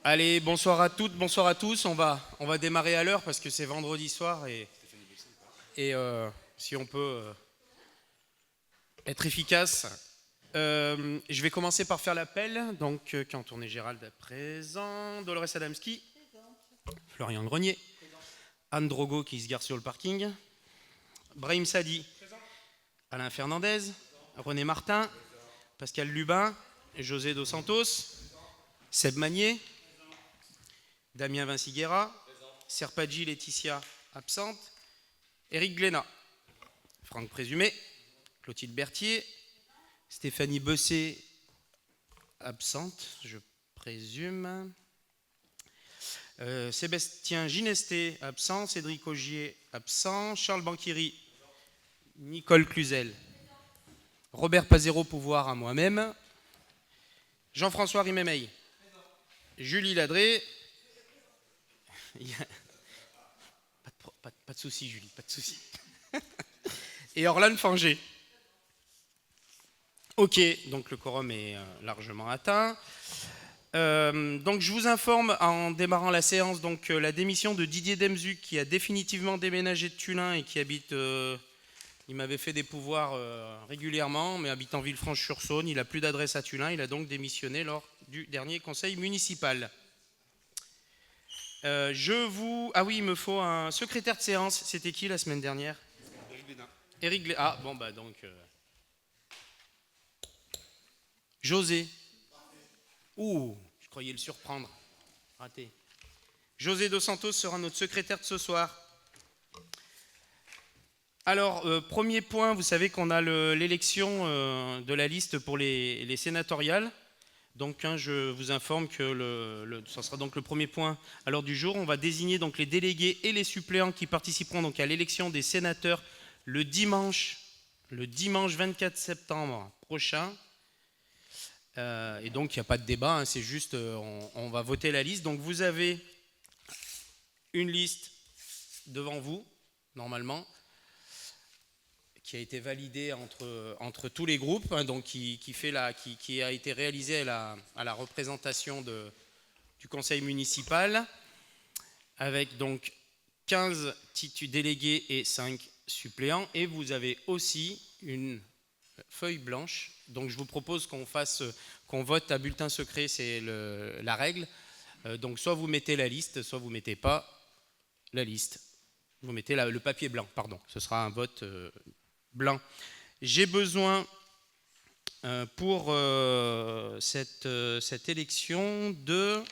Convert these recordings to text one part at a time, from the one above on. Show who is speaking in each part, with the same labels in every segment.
Speaker 1: Allez, bonsoir à toutes, bonsoir à tous. On va démarrer à l'heure parce que c'est vendredi soir et si on peut être efficace. Je vais commencer par faire l'appel. Donc, quand tournée Gérald à présent, Dolores Adamski, Florian Grenier, Anne Drogo qui se gare sur le parking, Brahim Sadi, Alain Fernandez, René Martin, Pascal Lubin, José Dos Santos, Seb Magnier, Damien Vinciguera, Serpadji Laetitia, absente, Éric Glénat, Franck Présumé, Clotilde Berthier, Stéphanie Bessé, absente, je présume, Sébastien Ginesté, absent, Cédric Augier, absent, Charles Banquiri, Nicole Cluzel, Robert Pazero Pouvoir à moi-même, Jean-François Rimémeil, Julie Ladré, pas de souci Julie, pas de souci, et Orlane Fanger. Ok, donc le quorum est largement atteint. Donc je vous informe en démarrant la séance la démission de Didier Demzuk qui a définitivement déménagé de Tullin et qui habite, il m'avait fait des pouvoirs régulièrement, mais habite en Villefranche-sur-Saône. Il n'a plus d'adresse à Tullin, il a donc démissionné lors du dernier conseil municipal. Ah oui, il me faut un secrétaire de séance. C'était qui la semaine dernière? Éric Glénat. Ah bon bah donc... José. Ouh, je croyais le surprendre. Raté. José Dos Santos sera notre secrétaire de ce soir. Alors, premier point, vous savez qu'on a l'élection de la liste pour les sénatoriales. Donc, je vous informe que ça sera donc le premier point à l'ordre du jour. On va désigner donc les délégués et les suppléants qui participeront donc à l'élection des sénateurs le dimanche 24 septembre prochain. Et donc, il n'y a pas de débat, hein, c'est juste, on va voter la liste. Donc, vous avez une liste devant vous, normalement, qui a été validée entre tous les groupes, hein, donc qui a été réalisée à la représentation du conseil municipal, avec donc 15 délégués et 5 suppléants. Et vous avez aussi une feuille blanche. Donc je vous propose qu'on vote à bulletin secret, c'est la règle. Donc soit vous mettez la liste, soit vous mettez pas la liste. Vous mettez le papier blanc, pardon. Ce sera un vote blanc. J'ai besoin pour cette élection de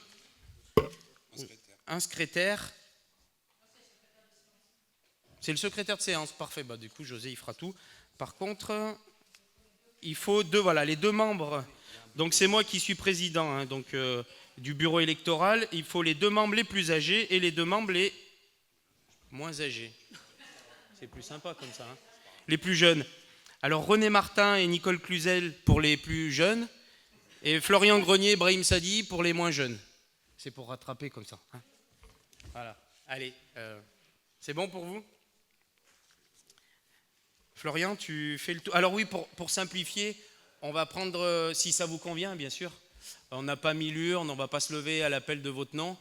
Speaker 1: un secrétaire. C'est le secrétaire de séance, parfait. Bah, du coup, José, il fera tout. Par contre, il faut les deux membres. Donc c'est moi qui suis président hein, du bureau électoral. Il faut les deux membres les plus âgés et les deux membres les moins âgés. C'est plus sympa comme ça. Hein. Les plus jeunes. Alors René Martin et Nicole Cluzel pour les plus jeunes et Florian Grenier, Brahim Sadi pour les moins jeunes. C'est pour rattraper comme ça. Hein. Voilà. Allez, c'est bon pour vous? Florian, tu fais le tour. Alors oui, pour simplifier, on va prendre, si ça vous convient, bien sûr. On n'a pas mis l'urne, on ne va pas se lever à l'appel de votre nom.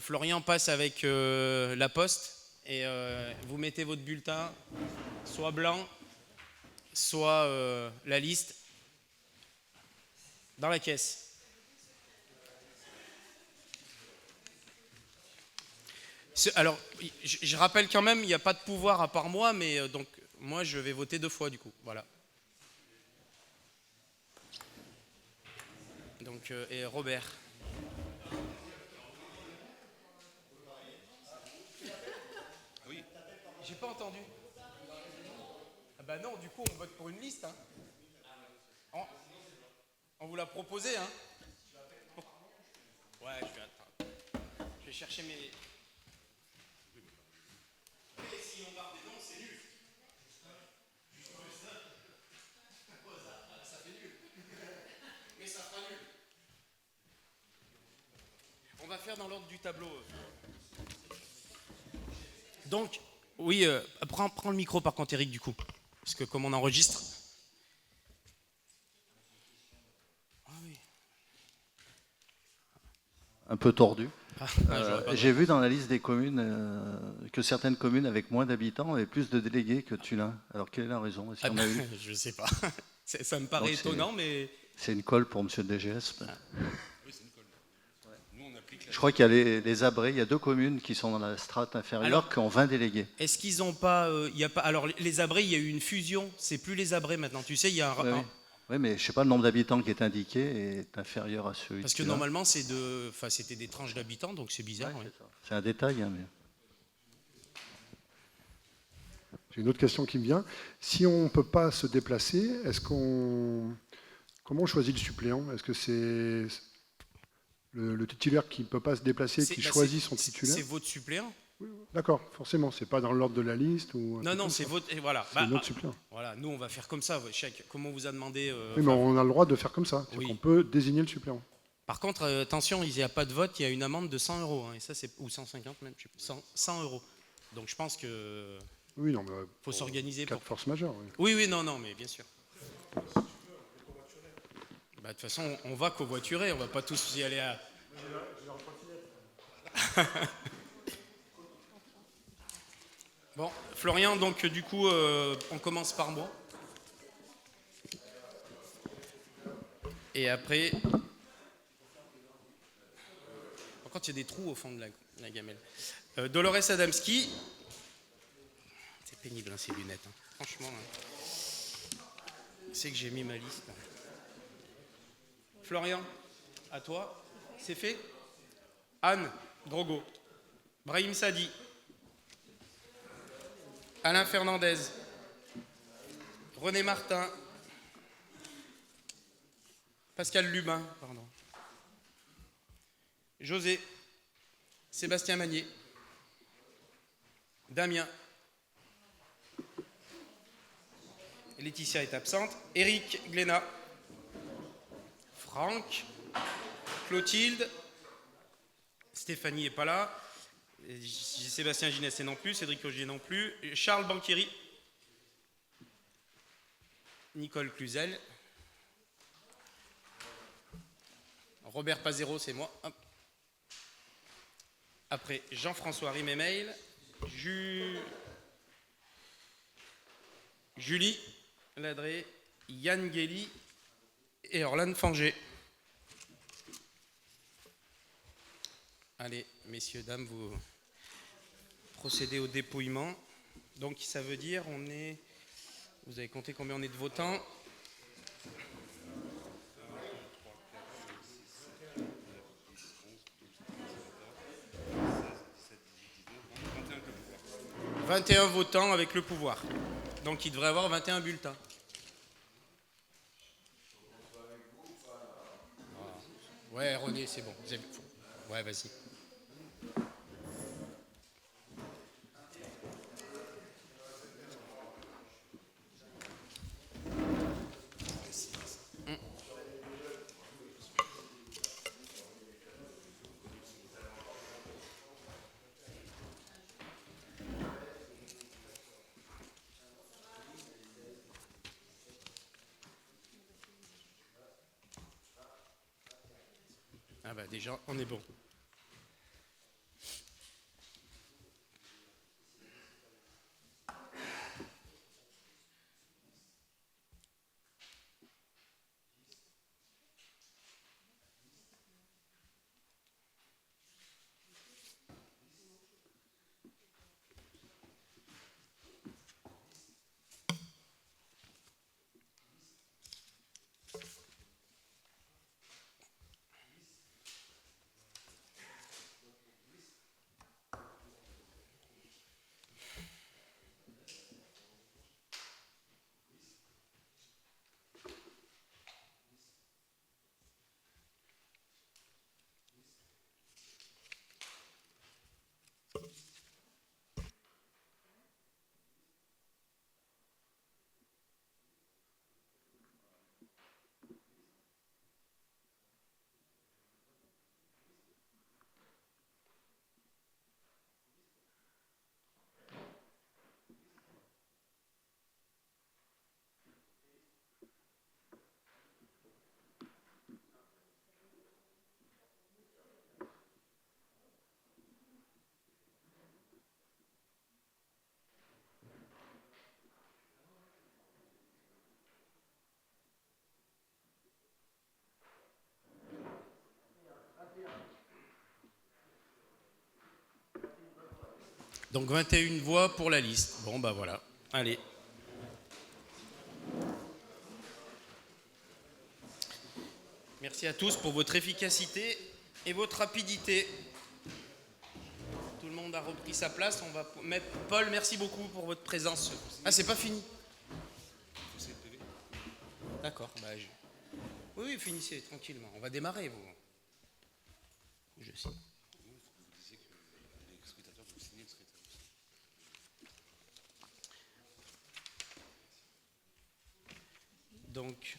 Speaker 1: Florian passe avec la poste et vous mettez votre bulletin, soit blanc, soit la liste, dans la caisse. Alors, je rappelle quand même, il n'y a pas de pouvoir à part moi, mais donc moi je vais voter 2 fois du coup. Voilà. Donc, et Robert. Oui. J'ai pas entendu. Ah bah non, du coup on vote pour une liste. Hein. On vous l'a proposé, hein. Ouais, je vais chercher mes. Si on part des noms, c'est nul. Ça fait nul. Mais ça fera nul. On va faire dans l'ordre du tableau. Donc, oui, prends le micro par contre, Eric, du coup. Parce que comme on enregistre. Ah oui.
Speaker 2: un peu tordu.
Speaker 1: j'aurais pas
Speaker 2: J'ai vu dans la liste des communes que certaines communes avec moins d'habitants avaient plus de délégués que Tulin. Alors quelle est la raison? Est-ce qu'il y en a eu?
Speaker 1: Je sais pas. Ça me paraît
Speaker 2: Donc
Speaker 1: étonnant, mais
Speaker 2: c'est une colle pour monsieur le DGS.
Speaker 1: Ah.
Speaker 2: Je crois qu'il y a les Abrets, il y a 2 communes qui sont dans la strate inférieure qui ont 20 délégués.
Speaker 1: est-ce qu'ils ont pas, il y a pas. Alors les Abrets, il y a eu une fusion. C'est plus les Abrets maintenant. Tu sais, il y a
Speaker 2: Oui, oui. Oui, mais je ne sais pas, le nombre d'habitants qui est indiqué est inférieur à celui
Speaker 1: parce
Speaker 2: de
Speaker 1: que
Speaker 2: Tulin.
Speaker 1: normalement c'était des tranches d'habitants, donc c'est bizarre.
Speaker 2: Ouais,
Speaker 1: Ouais.
Speaker 2: c'est un détail, hein, mais...
Speaker 3: J'ai une autre question qui me vient. Si on ne peut pas se déplacer, comment on choisit le suppléant? Est-ce que c'est le titulaire qui ne peut pas se déplacer qui choisit son titulaire?
Speaker 1: C'est votre suppléant.
Speaker 3: Oui, d'accord, forcément. C'est pas dans l'ordre de la liste ou.
Speaker 1: Non, c'est votre. Et voilà.
Speaker 3: C'est notre suppléant.
Speaker 1: Voilà. Nous, on va faire comme ça. Comme on vous a demandé.
Speaker 3: Oui, mais on a le droit de faire comme ça.
Speaker 1: Oui.
Speaker 3: On peut désigner le suppléant.
Speaker 1: Par contre, attention, il n'y a pas de vote. Il y a une amende de 100 euros. Et ça, c'est ou 150 même. Je sais pas, 100 euros. Donc, je pense que.
Speaker 3: Oui, non, mais
Speaker 1: Faut s'organiser.
Speaker 3: Cas de force majeure. Oui.
Speaker 1: Oui, non, mais bien sûr. De toute façon, on va covoiturer, on va pas tous y aller à. Bon, Florian, donc du coup, on commence par moi. Et après. Par contre, il y a des trous au fond de la gamelle. Dolores Adamski. C'est pénible, hein, ces lunettes. Hein. Franchement, c'est que j'ai mis ma liste. Florian, à toi. C'est fait. Anne Drogo. Brahim Sadi. Alain Fernandez. René Martin. Pascal Lubin, pardon. José. Sébastien Magnier. Damien. Laetitia est absente. Éric Glénat. Franck. Clotilde. Stéphanie n'est pas là. Sébastien Ginessé non plus. Cédric Augier non plus. Charles Banquieri. Nicole Cluzel. Robert Pazero, c'est moi. Hop. Après, Jean-François Rimémail. Julie Ladré. Yann Guély. Et Orlane Fanger. Allez, messieurs, dames, vous procédez au dépouillement. Donc, ça veut dire, vous avez compté combien on est de votants? « 21 votants avec le pouvoir. Donc, il devrait y avoir 21 bulletins. Ouais, René, c'est bon. Ouais, vas-y. Ah bah déjà, on est bon. Donc 21 voix pour la liste. Bon, bah voilà. Allez. Merci à tous pour votre efficacité et votre rapidité. Tout le monde a repris sa place. On va mettre Paul, merci beaucoup pour votre présence. Ah, c'est pas fini. D'accord. Bah, oui, finissez tranquillement. On va démarrer, vous. Je signe. Donc,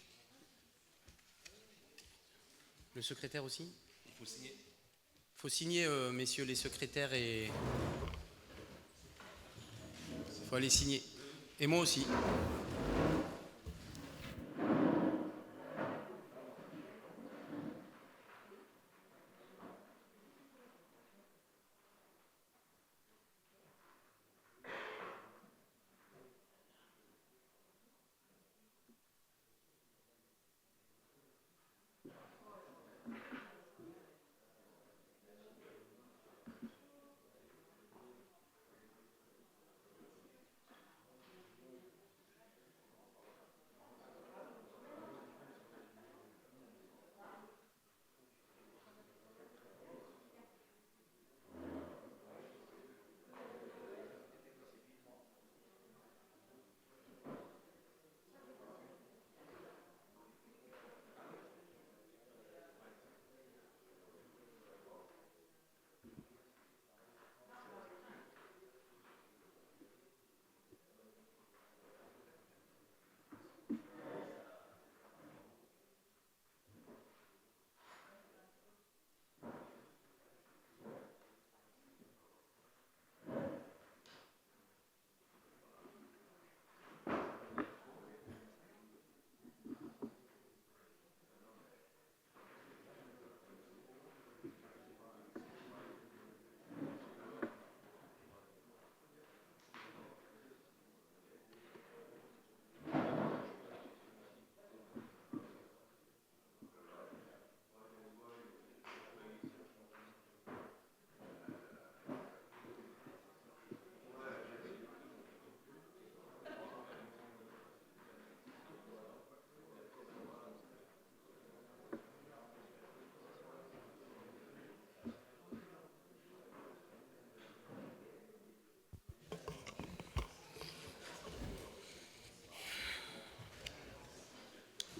Speaker 1: le secrétaire aussi ? Il faut signer. Il faut signer, messieurs les secrétaires, et il faut aller signer. Et moi aussi.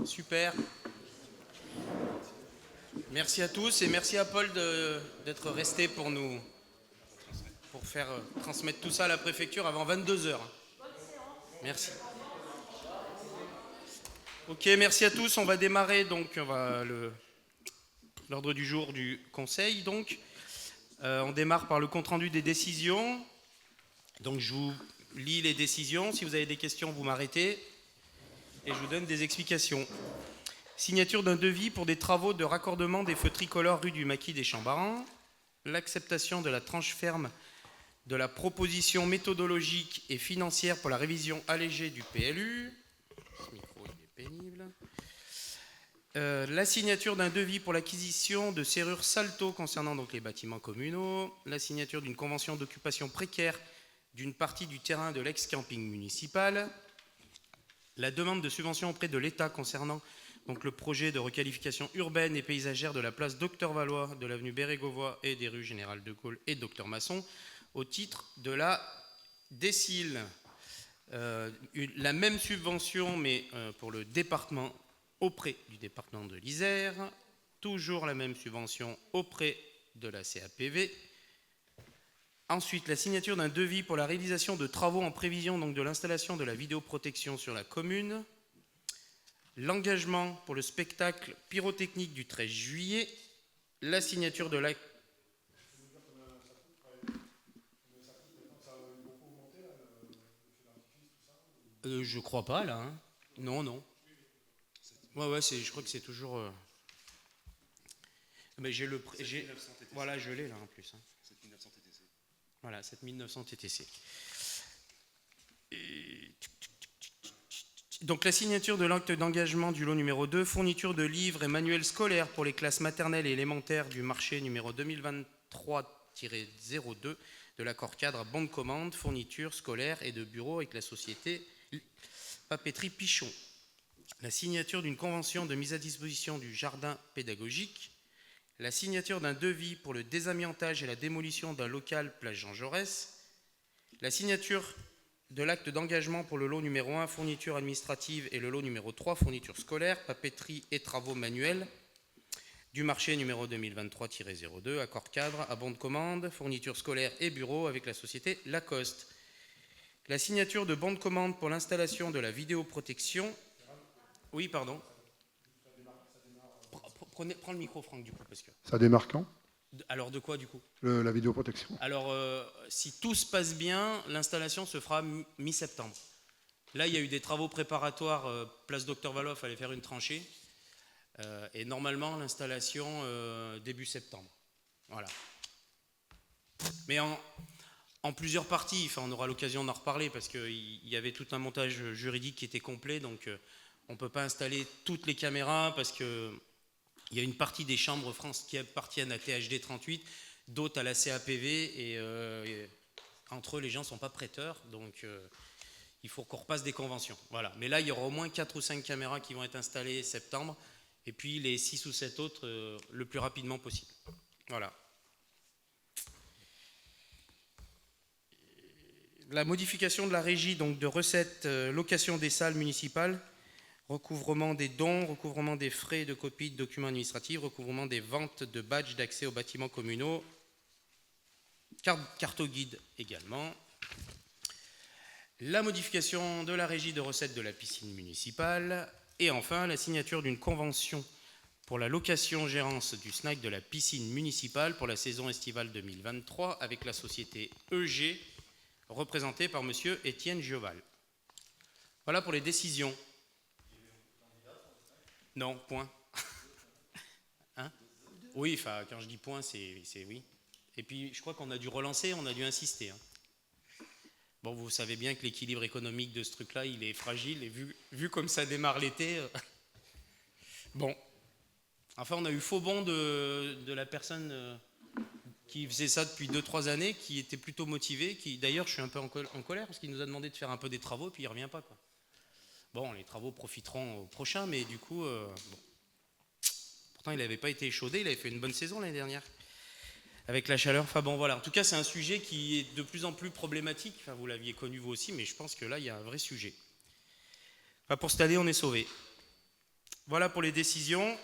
Speaker 1: Super. Merci à tous et merci à Paul d'être resté pour faire transmettre tout ça à la préfecture avant 22h. Merci. Ok, merci à tous. On va démarrer donc l'ordre du jour du Conseil. Donc, on démarre par le compte-rendu des décisions. Donc, je vous lis les décisions. Si vous avez des questions, vous m'arrêtez. Et je vous donne des explications. Signature d'un devis pour des travaux de raccordement des feux tricolores rue du Maquis des Chambarans. L'acceptation de la tranche ferme de la proposition méthodologique et financière pour la révision allégée du PLU. Ce micro, il est pénible. La signature d'un devis pour l'acquisition de serrures Salto concernant donc les bâtiments communaux. La signature d'une convention d'occupation précaire d'une partie du terrain de l'ex-camping municipal. La demande de subvention auprès de l'État concernant donc le projet de requalification urbaine et paysagère de la place Docteur Valois, de l'avenue Bérégovoy et des rues Général de Gaulle et Docteur Masson au titre de la DECIL. La même subvention mais pour le département auprès du département de l'Isère. Toujours la même subvention auprès de la CAPV. Ensuite, la signature d'un devis pour la réalisation de travaux en prévision donc de l'installation de la vidéoprotection sur la commune. L'engagement pour le spectacle pyrotechnique du 13 juillet. La signature de la... je crois pas, là. Hein. Non. Ouais, je crois que c'est toujours... Mais j'ai le... Voilà, je l'ai, là, en plus. Hein. 7900 TTC. Voilà, 7900 TTC. Donc la signature de l'acte d'engagement du lot numéro 2, fourniture de livres et manuels scolaires pour les classes maternelles et élémentaires du marché numéro 2023-02 de de l'accord cadre à bon de commande, fourniture scolaire et de bureaux avec la société Papeterie Pichon. La signature d'une convention de mise à disposition du jardin pédagogique, la signature d'un devis pour le désamiantage et la démolition d'un local place Jean Jaurès, la signature de l'acte d'engagement pour le lot numéro 1, fourniture administrative, et le lot numéro 3, fourniture scolaire, papeterie et travaux manuels, du marché numéro 2023-02, accord cadre à bon de commande, fourniture scolaire et bureau avec la société Lacoste. La signature de bon de commande pour l'installation de la vidéoprotection. Oui, pardon. Prends le micro, Franck, du coup. Parce que...
Speaker 3: Ça démarre quand ?
Speaker 1: Alors, de quoi, du coup ?
Speaker 3: La vidéoprotection.
Speaker 1: Alors, si tout se passe bien, l'installation se fera mi-septembre. Là, il y a eu des travaux préparatoires. Place Docteur Valois, il fallait faire une tranchée. Et normalement, l'installation début septembre. Voilà. Mais en plusieurs parties. Enfin, on aura l'occasion d'en reparler parce qu'il y avait tout un montage juridique qui était complet. Donc, on ne peut pas installer toutes les caméras parce qu'il y a une partie des chambres France qui appartiennent à THD 38, d'autres à la CAPV. Et entre eux, les gens ne sont pas prêteurs. Donc, il faut qu'on repasse des conventions. Voilà. Mais là, il y aura au moins 4 ou 5 caméras qui vont être installées septembre. Et puis les 6 ou 7 autres le plus rapidement possible. Voilà. La modification de la régie donc, de recettes, location des salles municipales, recouvrement des dons, recouvrement des frais de copie de documents administratifs, recouvrement des ventes de badges d'accès aux bâtiments communaux, carte au guide également. La modification de la régie de recettes de la piscine municipale. Et enfin, la signature d'une convention pour la location-gérance du snack de la piscine municipale pour la saison estivale 2023 avec la société EG, représentée par M. Étienne Gioval. Voilà pour les décisions. Non, point. Hein ? Oui, enfin, quand je dis point, c'est oui. Et puis, je crois qu'on a dû relancer, on a dû insister. Hein. Bon, vous savez bien que l'équilibre économique de ce truc-là, il est fragile, et vu comme ça démarre l'été... Bon. Enfin, on a eu faux bon de la personne qui faisait ça depuis 2-3 années, qui était plutôt motivé, qui d'ailleurs, je suis un peu en colère, parce qu'il nous a demandé de faire un peu des travaux, et puis il ne revient pas, quoi. Bon, les travaux profiteront au prochain, mais du coup... bon. Pourtant, il n'avait pas été échaudé, il avait fait une bonne saison l'année dernière. Avec la chaleur, enfin bon voilà, en tout cas c'est un sujet qui est de plus en plus problématique, enfin vous l'aviez connu vous aussi, mais je pense que là il y a un vrai sujet. Enfin, pour cette année on est sauvé. Voilà pour les décisions.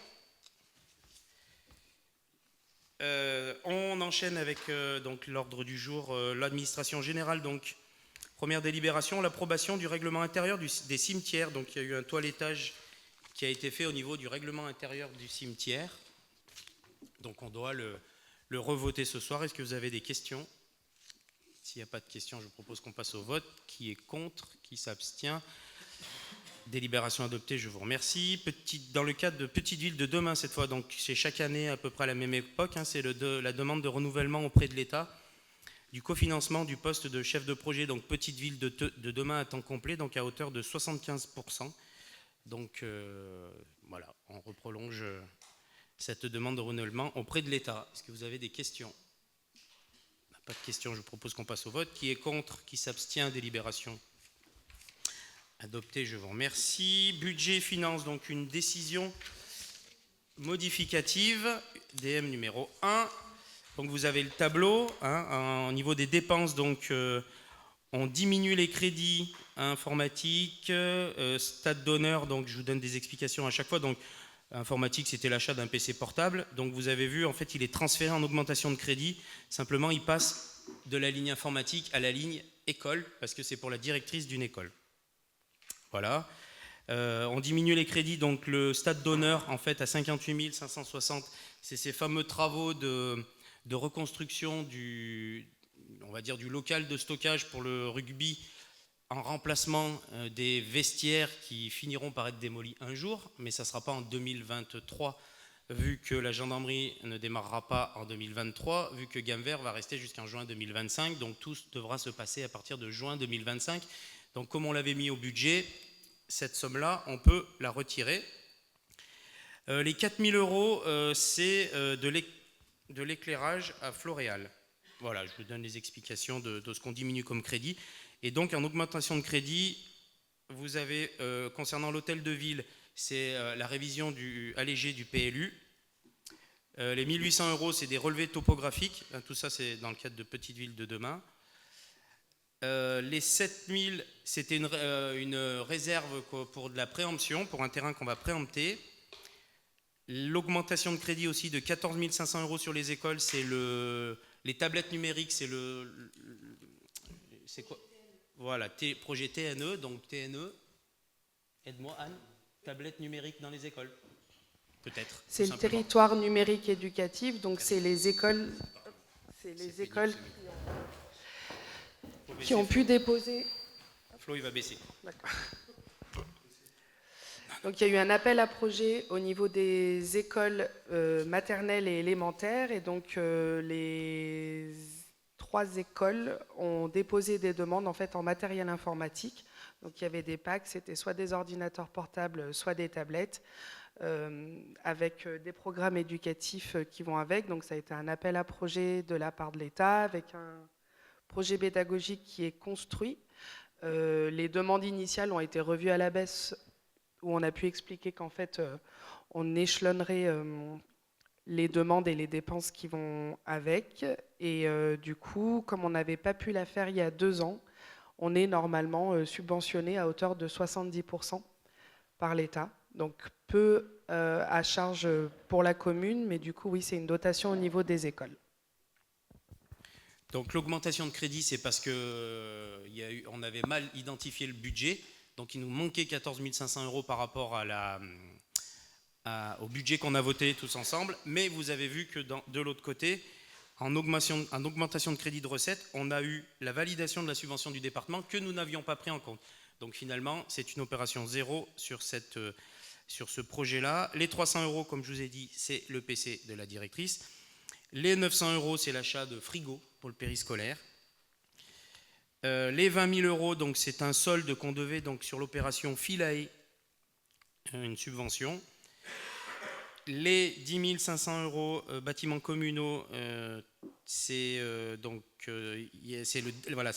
Speaker 1: On enchaîne avec donc l'ordre du jour, l'administration générale, donc première délibération, l'approbation du règlement intérieur des cimetières, donc il y a eu un toilettage qui a été fait au niveau du règlement intérieur du cimetière, donc on doit le revoter ce soir. Est-ce que vous avez des questions ? S'il n'y a pas de questions, je vous propose qu'on passe au vote. Qui est contre ? Qui s'abstient ? Délibération adoptée, je vous remercie. Dans le cadre de Petite Ville de demain, cette fois, donc c'est chaque année à peu près à la même époque, hein, c'est la demande de renouvellement auprès de l'État du cofinancement du poste de chef de projet, donc Petite Ville de demain à temps complet, donc à hauteur de 75%. Donc voilà, on reprolonge cette demande de renouvellement auprès de l'État. Est-ce que vous avez des questions ? Pas de questions, je propose qu'on passe au vote. Qui est contre ? Qui s'abstient ? Délibération adoptée, je vous remercie. Budget et finances, donc une décision modificative, DM numéro 1. Donc vous avez le tableau. Au niveau des dépenses, donc on diminue les crédits informatiques, stade d'honneur, donc je vous donne des explications à chaque fois. Donc informatique, c'était l'achat d'un PC portable. Donc vous avez vu, en fait, il est transféré en augmentation de crédit. Simplement, il passe de la ligne informatique à la ligne école, parce que c'est pour la directrice d'une école. Voilà. On diminue les crédits, donc le stade d'honneur, en fait, à 58 560. C'est ces fameux travaux de reconstruction on va dire, du local de stockage pour le rugby, en remplacement des vestiaires qui finiront par être démolis un jour, mais ça ne sera pas en 2023, vu que la gendarmerie ne démarrera pas en 2023, vu que Gamver va rester jusqu'en juin 2025, donc tout devra se passer à partir de juin 2025. Donc comme on l'avait mis au budget, cette somme-là, on peut la retirer. Les 4 000 €, c'est de l'éclairage à Floréal. Voilà, je vous donne les explications de ce qu'on diminue comme crédit. Et donc, en augmentation de crédit, vous avez, concernant l'hôtel de ville, c'est la révision allégée du PLU. Les 1 800 €, c'est des relevés topographiques. Tout ça, c'est dans le cadre de Petites Villes de demain. Les 7 000, c'était une réserve pour de la préemption, pour un terrain qu'on va préempter. L'augmentation de crédit aussi de 14 500 € sur les écoles, c'est les tablettes numériques, c'est c'est quoi? Voilà, projet TNE, donc TNE. Aide-moi Anne, tablette numérique dans les écoles. Peut-être.
Speaker 4: C'est le territoire numérique éducatif, donc c'est les écoles, qui ont pu déposer.
Speaker 1: Flo, il va baisser.
Speaker 4: D'accord. Donc il y a eu un appel à projet au niveau des écoles maternelles et élémentaires, et donc les 3 écoles ont déposé des demandes en fait en matériel informatique. Donc il y avait des packs, c'était soit des ordinateurs portables, soit des tablettes, avec des programmes éducatifs qui vont avec. Donc ça a été un appel à projet de la part de l'État, avec un projet pédagogique qui est construit. Les demandes initiales ont été revues à la baisse, où on a pu expliquer qu'en fait, on échelonnerait les demandes et les dépenses qui vont avec. Et du coup, comme on n'avait pas pu la faire il y a 2 ans, on est normalement subventionné à hauteur de 70% par l'État. Donc peu à charge pour la commune, mais du coup, oui, c'est une dotation au niveau des écoles.
Speaker 1: Donc l'augmentation de crédit, c'est parce qu'on avait mal identifié le budget. Donc il nous manquait 14 500 € par rapport au budget qu'on a voté tous ensemble. Mais vous avez vu que de l'autre côté, en augmentation de crédit de recettes, on a eu la validation de la subvention du département que nous n'avions pas pris en compte. Donc finalement, c'est une opération zéro sur ce projet-là. Les 300 €, comme je vous ai dit, c'est le PC de la directrice. Les 900 €, c'est l'achat de frigo pour le périscolaire. Les 20 000 €, donc c'est un solde qu'on devait donc sur l'opération Philae, une subvention. Les 10 500 € bâtiments communaux, c'est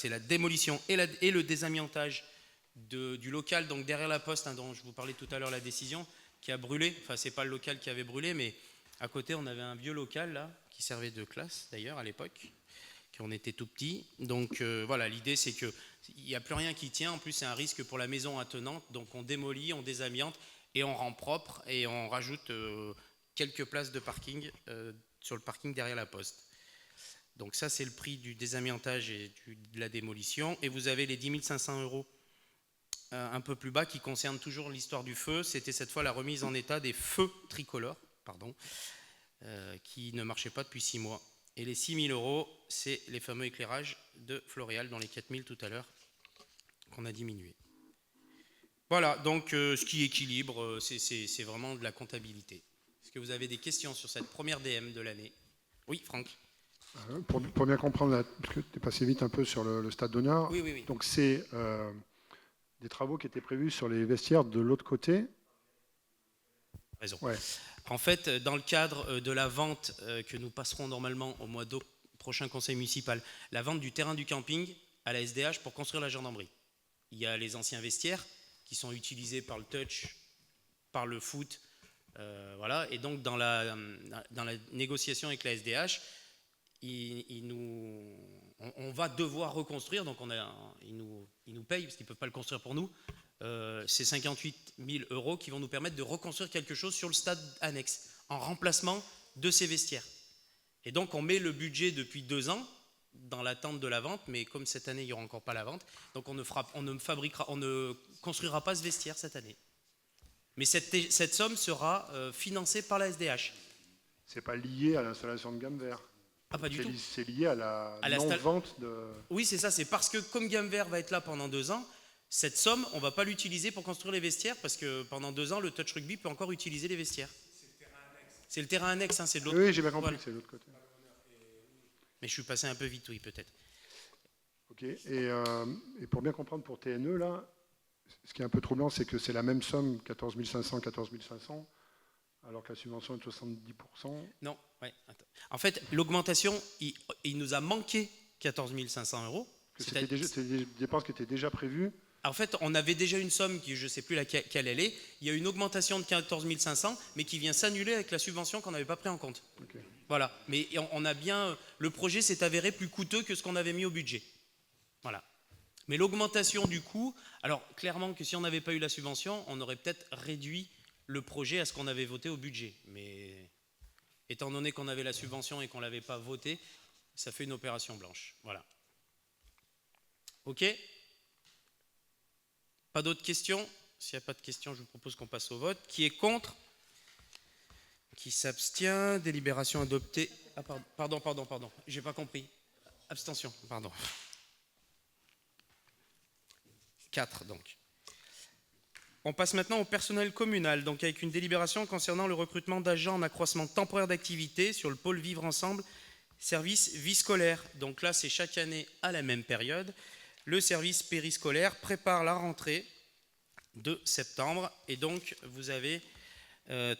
Speaker 1: la démolition et le désamiantage du local, donc derrière la poste, dont je vous parlais tout à l'heure, la décision, qui a brûlé. Enfin, c'est pas le local qui avait brûlé, mais à côté, on avait un vieux local là, qui servait de classe d'ailleurs à l'époque, quand on était tout petit. Donc voilà, l'idée c'est qu'il n'y a plus rien qui tient. En plus, c'est un risque pour la maison attenante. Donc on démolit, on désamiante et on rend propre et on rajoute quelques places de parking sur le parking derrière la poste. Donc ça, c'est le prix du désamiantage et de la démolition. Et vous avez les 10 500 € un peu plus bas qui concernent toujours l'histoire du feu. C'était cette fois la remise en état des feux tricolores, qui ne marchaient pas depuis 6 mois. Et les 6 000 €, c'est les fameux éclairages de Floréal, dans les 4 000 tout à l'heure, qu'on a diminué. Voilà, donc ce qui équilibre, c'est vraiment de la comptabilité. Est-ce que vous avez des questions sur cette première DM de l'année? Oui, Franck.
Speaker 3: Pour bien comprendre, parce que tu es passé vite un peu sur le stade d'honneur.
Speaker 1: Oui.
Speaker 3: Donc c'est des travaux qui étaient prévus sur les vestiaires de l'autre côté.
Speaker 1: Raison.
Speaker 3: Ouais.
Speaker 1: En fait, dans le cadre de la vente que nous passerons normalement au mois d'août prochain conseil municipal, la vente du terrain du camping à la SDH pour construire la gendarmerie. Il y a les anciens vestiaires qui sont utilisés par le touch, par le foot, voilà. Et donc dans la négociation avec la SDH, on va devoir reconstruire, donc ils nous payent parce qu'ils ne peuvent pas le construire pour nous. C'est 58 000 € qui vont nous permettre de reconstruire quelque chose sur le stade annexe, en remplacement de ces vestiaires. Et donc on met le budget depuis 2 ans dans l'attente de la vente, mais comme cette année il n'y aura encore pas la vente, donc on ne construira pas ce vestiaire cette année. Mais cette somme sera financée par la SDH.
Speaker 3: C'est pas lié à l'installation de gamme vert.
Speaker 1: Ah, pas du tout.
Speaker 3: C'est lié à la non-vente de...
Speaker 1: Oui, c'est ça, c'est parce que comme gamme vert va être là pendant 2 ans, cette somme, on ne va pas l'utiliser pour construire les vestiaires, parce que pendant 2 ans, le touch rugby peut encore utiliser les vestiaires. C'est le terrain annexe, c'est de l'autre côté.
Speaker 3: Oui, j'ai bien compris que c'est de l'autre côté.
Speaker 1: Mais je suis passé un peu vite, oui, peut-être.
Speaker 3: Ok, et pour bien comprendre pour TNE, là, ce qui est un peu troublant, c'est que c'est la même somme, 14 500, alors que la subvention est de 70%.
Speaker 1: Non, ouais. Attends. En fait, l'augmentation, il et il nous a manqué 14 500 euros.
Speaker 3: C'était des dépenses qui étaient déjà prévues.
Speaker 1: En fait, on avait déjà une somme qui, je ne sais plus laquelle elle est. Il y a une augmentation de 14 500, mais qui vient s'annuler avec la subvention qu'on n'avait pas pris en compte.
Speaker 3: Okay.
Speaker 1: Voilà. Mais on a bien, le projet s'est avéré plus coûteux que ce qu'on avait mis au budget. Voilà. Mais l'augmentation du coût, alors clairement que si on n'avait pas eu la subvention, on aurait peut-être réduit le projet à ce qu'on avait voté au budget. Mais étant donné qu'on avait la subvention et qu'on ne l'avait pas voté, ça fait une opération blanche. Voilà. OK ? Pas d'autres questions? S'il n'y a pas de questions, je vous propose qu'on passe au vote. Qui est contre? Qui s'abstient? Délibération adoptée. Ah, pardon. J'ai pas compris. Abstention, pardon. 4 donc. On passe maintenant au personnel communal, donc avec une délibération concernant le recrutement d'agents en accroissement temporaire d'activité sur le pôle Vivre Ensemble, service vie scolaire. Donc là, c'est chaque année à la même période. Le service périscolaire prépare la rentrée de septembre et donc vous avez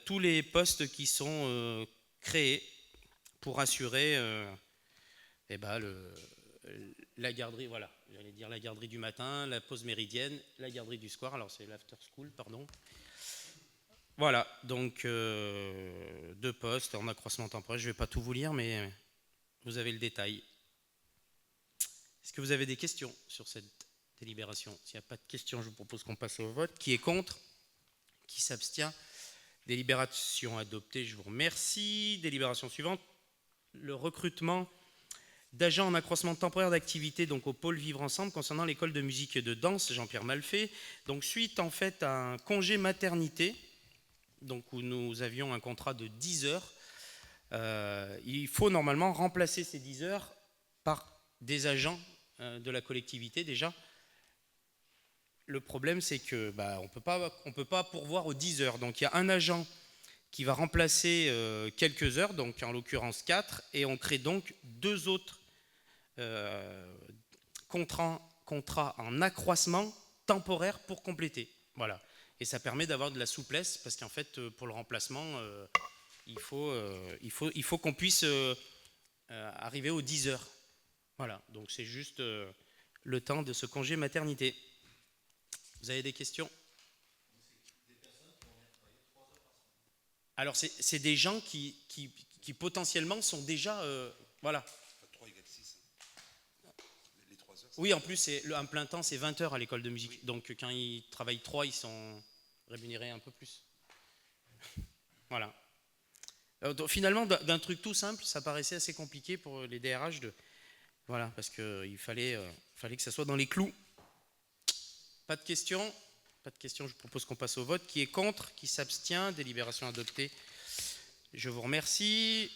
Speaker 1: tous les postes qui sont créés pour assurer la garderie, voilà, j'allais dire la garderie du matin, la pause méridienne, la garderie du soir, alors c'est l'after school, pardon. Voilà, donc 2 postes en accroissement temporaire, je ne vais pas tout vous lire, mais vous avez le détail. Est-ce que vous avez des questions sur cette délibération? S'il n'y a pas de questions, je vous propose qu'on passe au vote. Qui est contre? Qui s'abstient? Délibération adoptée, je vous remercie. Délibération suivante, le recrutement d'agents en accroissement temporaire d'activité donc au pôle Vivre Ensemble concernant l'école de musique et de danse Jean-Pierre Malfait. Donc suite en fait à un congé maternité, donc où nous avions un contrat de 10 heures, il faut normalement remplacer ces 10 heures par des agents de la collectivité déjà. Le problème c'est que on peut pas pourvoir aux 10 heures. Donc il y a un agent qui va remplacer quelques heures, donc en l'occurrence 4, et on crée donc 2 autres contrats en accroissement temporaire pour compléter. Voilà. Et ça permet d'avoir de la souplesse, parce qu'en fait, pour le remplacement, il faut qu'on puisse arriver aux 10 heures. Voilà, donc c'est juste le temps de ce congé maternité. Vous avez des questions? Alors, c'est des gens qui potentiellement sont déjà... voilà.
Speaker 5: 3 égale 6. Les 3 heures.
Speaker 1: Oui, en plus, un plein temps, c'est 20 heures à l'école de musique. Oui. Donc, quand ils travaillent 3, ils sont rémunérés un peu plus. Voilà. Donc, finalement, d'un truc tout simple, ça paraissait assez compliqué pour les DRH voilà, parce qu'il fallait que ça soit dans les clous. Pas de questions? Pas de questions, je propose qu'on passe au vote. Qui est contre? Qui s'abstient? Délibération adoptée. Je vous remercie.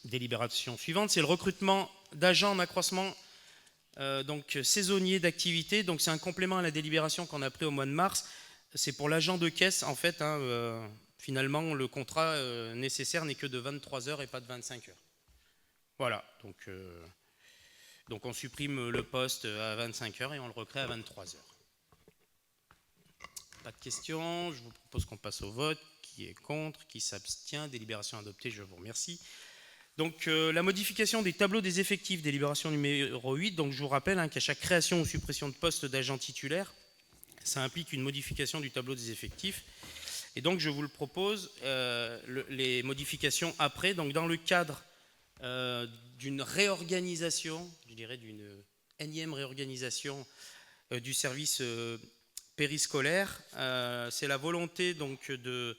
Speaker 1: Délibération suivante, c'est le recrutement d'agents en accroissement donc saisonnier d'activité. Donc c'est un complément à la délibération qu'on a pris au mois de mars. C'est pour l'agent de caisse, en fait. Finalement, le contrat nécessaire n'est que de 23 heures et pas de 25 heures. Voilà, donc on supprime le poste à 25 heures et on le recrée à 23 heures. Pas de questions, je vous propose qu'on passe au vote. Qui est contre? Qui s'abstient? Délibération adoptée, je vous remercie. Donc la modification des tableaux des effectifs, délibération numéro 8. Donc je vous rappelle qu'à chaque création ou suppression de poste d'agent titulaire, ça implique une modification du tableau des effectifs. Et donc je vous le propose, les modifications après, donc dans le cadre d'une réorganisation, je dirais d'une énième réorganisation du service périscolaire, c'est la volonté donc de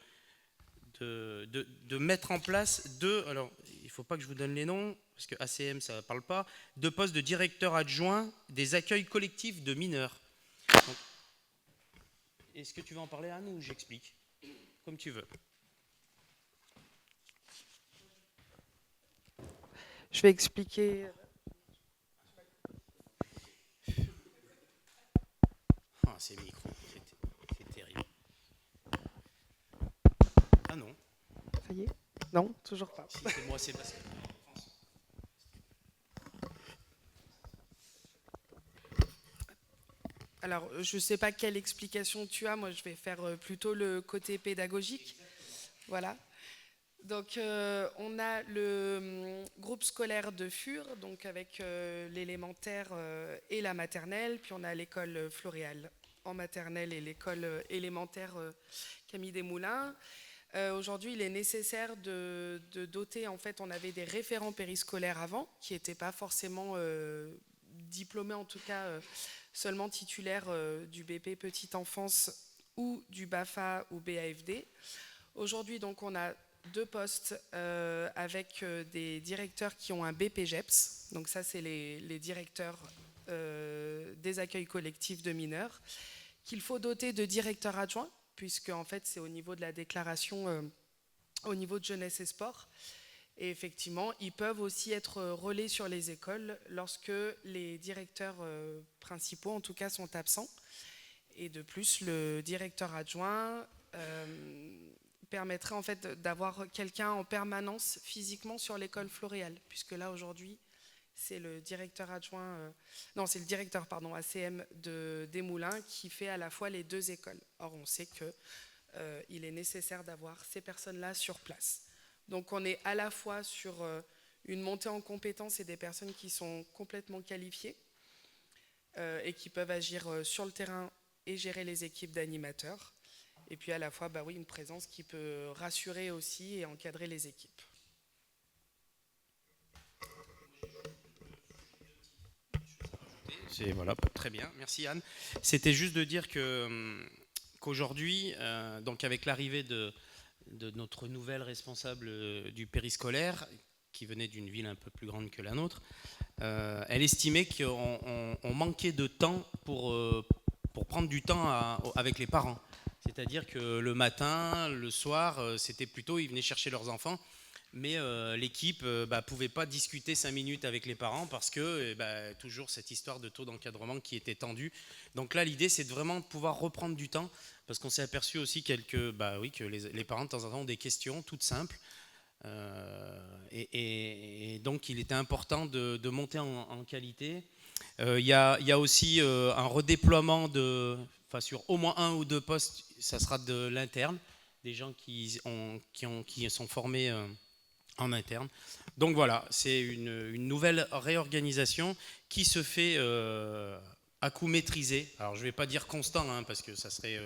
Speaker 1: mettre en place alors il ne faut pas que je vous donne les noms, parce que ACM ça ne parle pas, 2 postes de directeur adjoint des accueils collectifs de mineurs. Donc, est-ce que tu veux en parler, Anne, ou j'explique? Comme tu veux.
Speaker 4: Je vais expliquer.
Speaker 1: Ah, ces micros, c'est terrible. Ah non.
Speaker 4: Ça y est? Non, toujours pas.
Speaker 1: Si c'est moi, c'est parce que...
Speaker 4: Alors, je ne sais pas quelle explication tu as. Moi, je vais faire plutôt le côté pédagogique. Voilà. Donc, on a le groupe scolaire de Fur, donc avec l'élémentaire et la maternelle, puis on a l'école Floréal en maternelle et l'école élémentaire Camille Desmoulins. Aujourd'hui, il est nécessaire de doter, en fait, on avait des référents périscolaires avant, qui n'étaient pas forcément diplômés, en tout cas seulement titulaires du BP Petite Enfance ou du BAFA ou BAFD. Aujourd'hui, donc, on a 2 postes avec des directeurs qui ont un BPGEPS. Donc ça, c'est les directeurs des accueils collectifs de mineurs, qu'il faut doter de directeurs adjoints, puisque en fait, c'est au niveau de la déclaration, au niveau de jeunesse et sport. Et effectivement, ils peuvent aussi être relais sur les écoles lorsque les directeurs principaux, en tout cas, sont absents. Et de plus, le directeur adjoint permettrait en fait d'avoir quelqu'un en permanence physiquement sur l'école Floréal, puisque là aujourd'hui c'est le directeur adjoint, non c'est le directeur pardon ACM de Desmoulins qui fait à la fois les 2 écoles. Or on sait que il est nécessaire d'avoir ces personnes-là sur place. Donc on est à la fois sur une montée en compétences et des personnes qui sont complètement qualifiées et qui peuvent agir sur le terrain et gérer les équipes d'animateurs. Et puis à la fois, bah oui, une présence qui peut rassurer aussi et encadrer les équipes.
Speaker 1: Voilà, très bien, merci Anne. C'était juste de dire qu'aujourd'hui, donc avec l'arrivée de notre nouvelle responsable du périscolaire, qui venait d'une ville un peu plus grande que la nôtre, elle estimait qu'on manquait de temps pour prendre du temps avec les parents. C'est-à-dire que le matin, le soir, c'était plutôt, ils venaient chercher leurs enfants, mais l'équipe ne pouvait pas discuter 5 minutes avec les parents parce que toujours cette histoire de taux d'encadrement qui était tendue. Donc là, l'idée, c'est de vraiment pouvoir reprendre du temps, parce qu'on s'est aperçu aussi que les parents, de temps en temps, ont des questions toutes simples. Et donc, il était important de monter en qualité. Il y a aussi un redéploiement sur au moins 1 ou 2 postes, ça sera de l'interne, des gens qui sont formés en interne. Donc voilà, c'est une nouvelle réorganisation qui se fait à coût maîtrisé. Alors je ne vais pas dire constant, parce que ça serait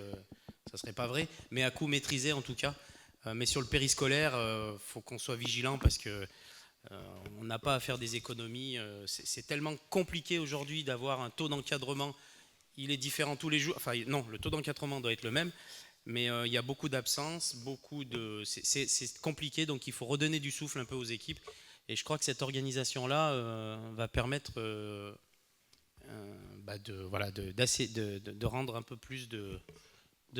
Speaker 1: pas vrai, mais à coût maîtrisé en tout cas. Mais sur le périscolaire, faut qu'on soit vigilant parce que on n'a pas à faire des économies. C'est tellement compliqué aujourd'hui d'avoir un taux d'encadrement. Il est différent tous les jours. Enfin, non, le taux d'encadrement doit être le même, mais il y a beaucoup d'absences, c'est compliqué, donc il faut redonner du souffle un peu aux équipes. Et je crois que cette organisation-là va permettre de rendre un peu plus de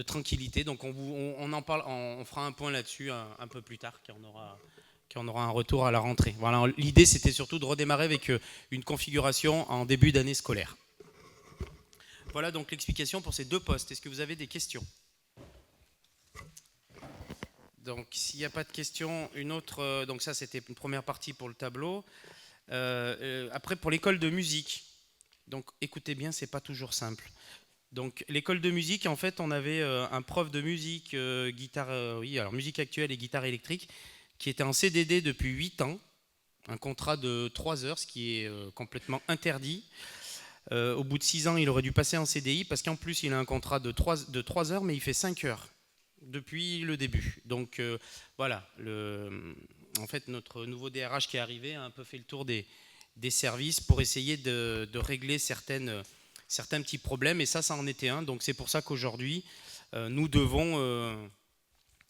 Speaker 1: tranquillité. Donc on en parle, on fera un point là-dessus un peu plus tard, quand on aura un retour à la rentrée. Voilà, l'idée, c'était surtout de redémarrer avec une configuration en début d'année scolaire. Voilà donc l'explication pour ces 2 postes. Est-ce que vous avez des questions ? Donc, s'il n'y a pas de questions, une autre. Donc, ça, c'était une première partie pour le tableau. Après, pour l'école de musique. Donc, écoutez bien, c'est pas toujours simple. Donc, l'école de musique, en fait, on avait un prof de musique, musique actuelle et guitare électrique, qui était en CDD depuis 8 ans, un contrat de 3 heures, ce qui est complètement interdit. Au bout de 6 ans, il aurait dû passer en CDI, parce qu'en plus, il a un contrat de 3 heures, mais il fait 5 heures depuis le début. Donc voilà, en fait, notre nouveau DRH qui est arrivé a un peu fait le tour des services pour essayer de régler certains petits problèmes, et ça en était un. Donc c'est pour ça qu'aujourd'hui, nous devons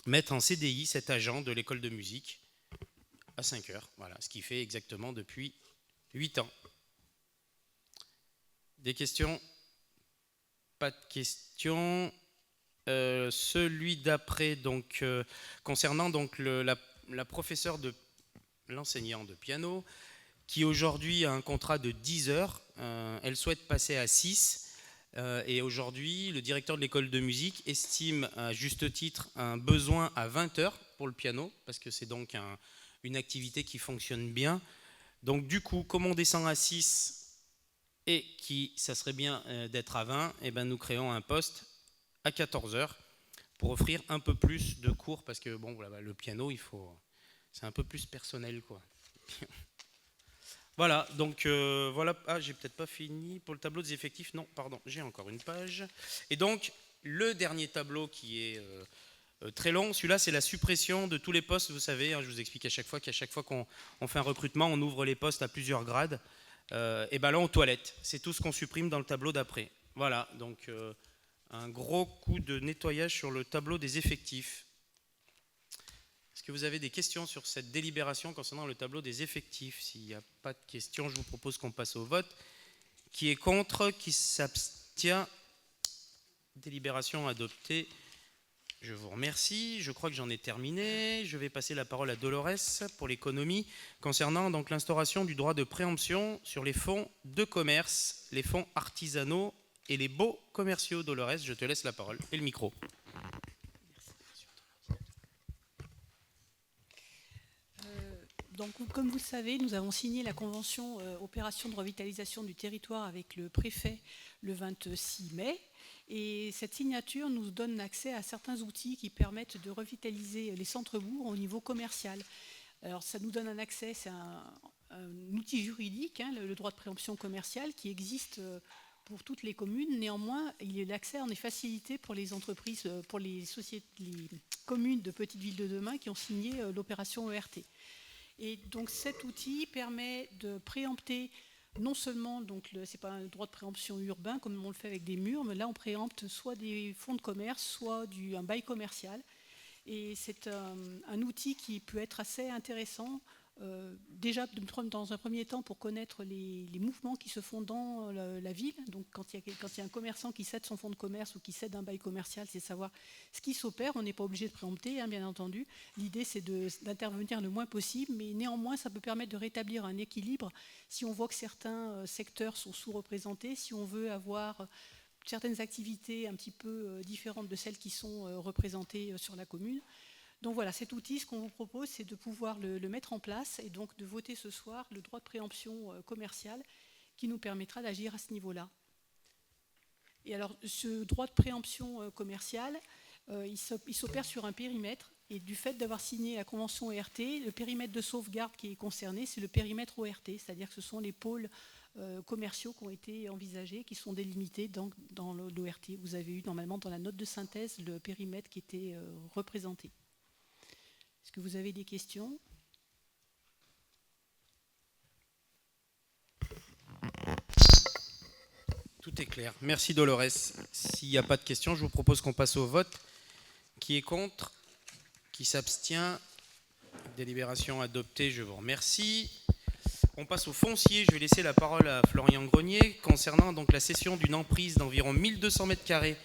Speaker 1: mettre en CDI cet agent de l'école de musique à 5 heures. Voilà, ce qu'il fait exactement depuis 8 ans. Des questions ? Pas de questions. Celui d'après, donc concernant donc la professeure l'enseignant de piano, qui aujourd'hui a un contrat de 10 heures, elle souhaite passer à 6. Et aujourd'hui, le directeur de l'école de musique estime à juste titre un besoin à 20 heures pour le piano, parce que c'est donc une activité qui fonctionne bien. Donc du coup, comme on descend à 6 et ça serait bien d'être à 20, et ben nous créons un poste à 14 heures pour offrir un peu plus de cours, parce que bon, voilà, le piano, il faut C'est un peu plus personnel, quoi. Voilà, donc voilà. Ah, j'ai peut-être pas fini pour le tableau des effectifs. Non, pardon, j'ai encore une page. Et donc, le dernier tableau qui est très long, celui-là, c'est la suppression de tous les postes. Vous savez, hein, je vous explique à chaque fois qu'on fait un recrutement, on ouvre les postes à plusieurs grades. Et ben là, aux toilettes, c'est tout ce qu'on supprime dans le tableau d'après. Voilà, donc un gros coup de nettoyage sur le tableau des effectifs. Est-ce que vous avez des questions sur cette délibération concernant le tableau des effectifs? S'il n'y a pas de questions, je vous propose qu'on passe au vote. Qui est contre? Qui s'abstient? Délibération adoptée. Je vous remercie. Je crois que j'en ai terminé. Je vais passer la parole à Dolores pour l'économie concernant donc l'instauration du droit de préemption sur les fonds de commerce, les fonds artisanaux et les baux commerciaux. Dolores, je te laisse la parole et le micro.
Speaker 6: Donc, comme vous le savez, nous avons signé la convention opération de revitalisation du territoire avec le préfet le 26 mai. Et cette signature nous donne accès à certains outils qui permettent de revitaliser les centres-bourgs au niveau commercial. Alors, ça nous donne un accès, c'est un outil juridique, hein, le droit de préemption commerciale, qui existe pour toutes les communes. Néanmoins, l'accès en est facilité pour les entreprises, pour les communes de petites villes de demain qui ont signé l'opération ERT. Et donc cet outil permet de préempter non seulement, c'est pas un droit de préemption urbain comme on le fait avec des murs, mais là on préempte soit des fonds de commerce, soit un bail commercial. Et c'est un outil qui peut être assez intéressant, déjà dans un premier temps pour connaître les mouvements qui se font dans la ville. Donc quand il y a un commerçant qui cède son fonds de commerce ou qui cède un bail commercial, c'est savoir ce qui s'opère. On n'est pas obligé de préempter, hein, bien entendu. L'idée c'est d'intervenir le moins possible, mais néanmoins ça peut permettre de rétablir un équilibre si on voit que certains secteurs sont sous-représentés, si on veut avoir certaines activités un petit peu différentes de celles qui sont représentées sur la commune. Donc voilà, cet outil, ce qu'on vous propose, c'est de pouvoir le mettre en place et donc de voter ce soir le droit de préemption commerciale qui nous permettra d'agir à ce niveau-là. Et alors, ce droit de préemption commerciale, il s'opère sur un périmètre et du fait d'avoir signé la convention ERT, le périmètre de sauvegarde qui est concerné, c'est le périmètre ORT, c'est-à-dire que ce sont les pôles commerciaux qui ont été envisagés, qui sont délimités dans l'ORT. Vous avez eu normalement dans la note de synthèse le périmètre qui était représenté. Est-ce que vous avez des questions?
Speaker 1: Tout est clair. Merci Dolores. S'il n'y a pas de questions, je vous propose qu'on passe au vote. Qui est contre? Qui s'abstient? Délibération adoptée, je vous remercie. On passe au foncier. Je vais laisser la parole à Florian Grenier concernant donc la cession d'une emprise d'environ 1200 m²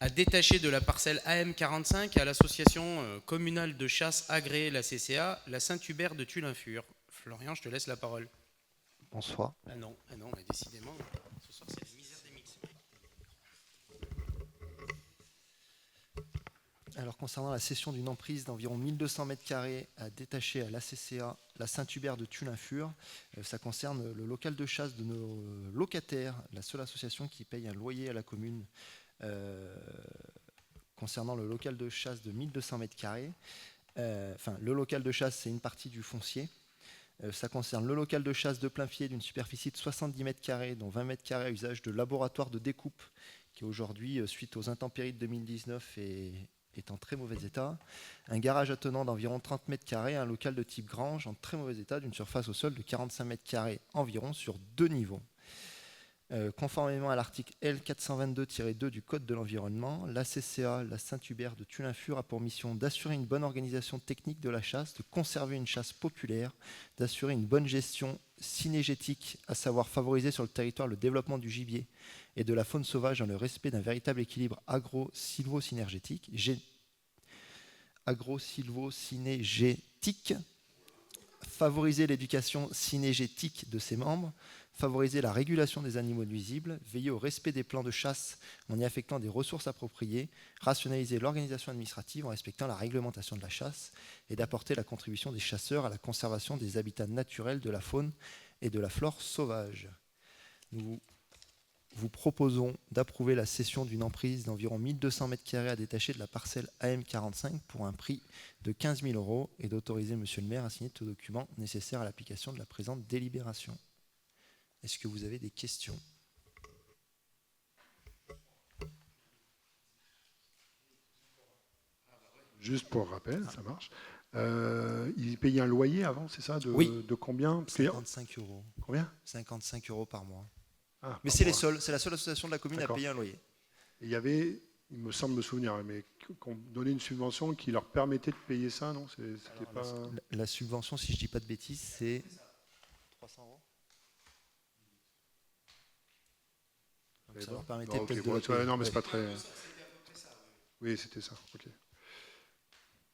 Speaker 1: à détacher de la parcelle AM45 à l'association communale de chasse agréée, la CCA, la Saint-Hubert de Tulinfur. Florian, je te laisse la parole.
Speaker 7: Bonsoir.
Speaker 1: Ah non, mais décidément, ce soir c'est la misère des mix.
Speaker 7: Alors concernant la cession d'une emprise d'environ 1200 m² à détacher à la CCA, la Saint-Hubert de Tulinfur, ça concerne le local de chasse de nos locataires, la seule association qui paye un loyer à la commune. Concernant le local de chasse de 1200 m², le local de chasse, c'est une partie du foncier. Ça concerne le local de chasse de Plainfield d'une superficie de 70 m², dont 20 m² à usage de laboratoire de découpe, qui aujourd'hui, suite aux intempéries de 2019, est en très mauvais état. Un garage attenant d'environ 30 m², un local de type grange en très mauvais état, d'une surface au sol de 45 m² environ sur 2 niveaux. Conformément à l'article L422-2 du Code de l'environnement, la CCA, la Saint-Hubert de Tulinfur, a pour mission d'assurer une bonne organisation technique de la chasse, de conserver une chasse populaire, d'assurer une bonne gestion synégétique, à savoir favoriser sur le territoire le développement du gibier et de la faune sauvage dans le respect d'un véritable équilibre agro-sylvo-synergétique, favoriser l'éducation synégétique de ses membres, favoriser la régulation des animaux nuisibles, veiller au respect des plans de chasse en y affectant des ressources appropriées, rationaliser l'organisation administrative en respectant la réglementation de la chasse et d'apporter la contribution des chasseurs à la conservation des habitats naturels de la faune et de la flore sauvage. Nous vous proposons d'approuver la cession d'une emprise d'environ 1200 m² à détacher de la parcelle AM45 pour un prix de 15 000 € et d'autoriser Monsieur le maire à signer tous les documents nécessaires à l'application de la présente délibération. Est-ce que vous avez des questions ?
Speaker 3: Juste pour rappel, ça marche. Ils payaient un loyer avant, c'est ça
Speaker 7: Oui.
Speaker 3: De combien?
Speaker 7: 55 €.
Speaker 3: Combien?
Speaker 7: 55 € par mois.
Speaker 3: Ah,
Speaker 7: Mais
Speaker 3: par
Speaker 7: c'est
Speaker 3: mois.
Speaker 7: c'est la seule association de la commune à
Speaker 3: D'accord.
Speaker 7: payer un loyer.
Speaker 3: Et il y avait, il me semble me souvenir, mais qu'on donnait une subvention qui leur permettait de payer ça, non? C'était pas...
Speaker 7: La subvention, si je ne dis pas de bêtises, c'est 300 €. Donc ça leur permettait
Speaker 3: Non, ok,
Speaker 7: peut-être
Speaker 3: bon,
Speaker 7: de
Speaker 3: tu vois, non, mais
Speaker 7: ouais.
Speaker 3: c'est pas très... Oui, c'était ça, ok.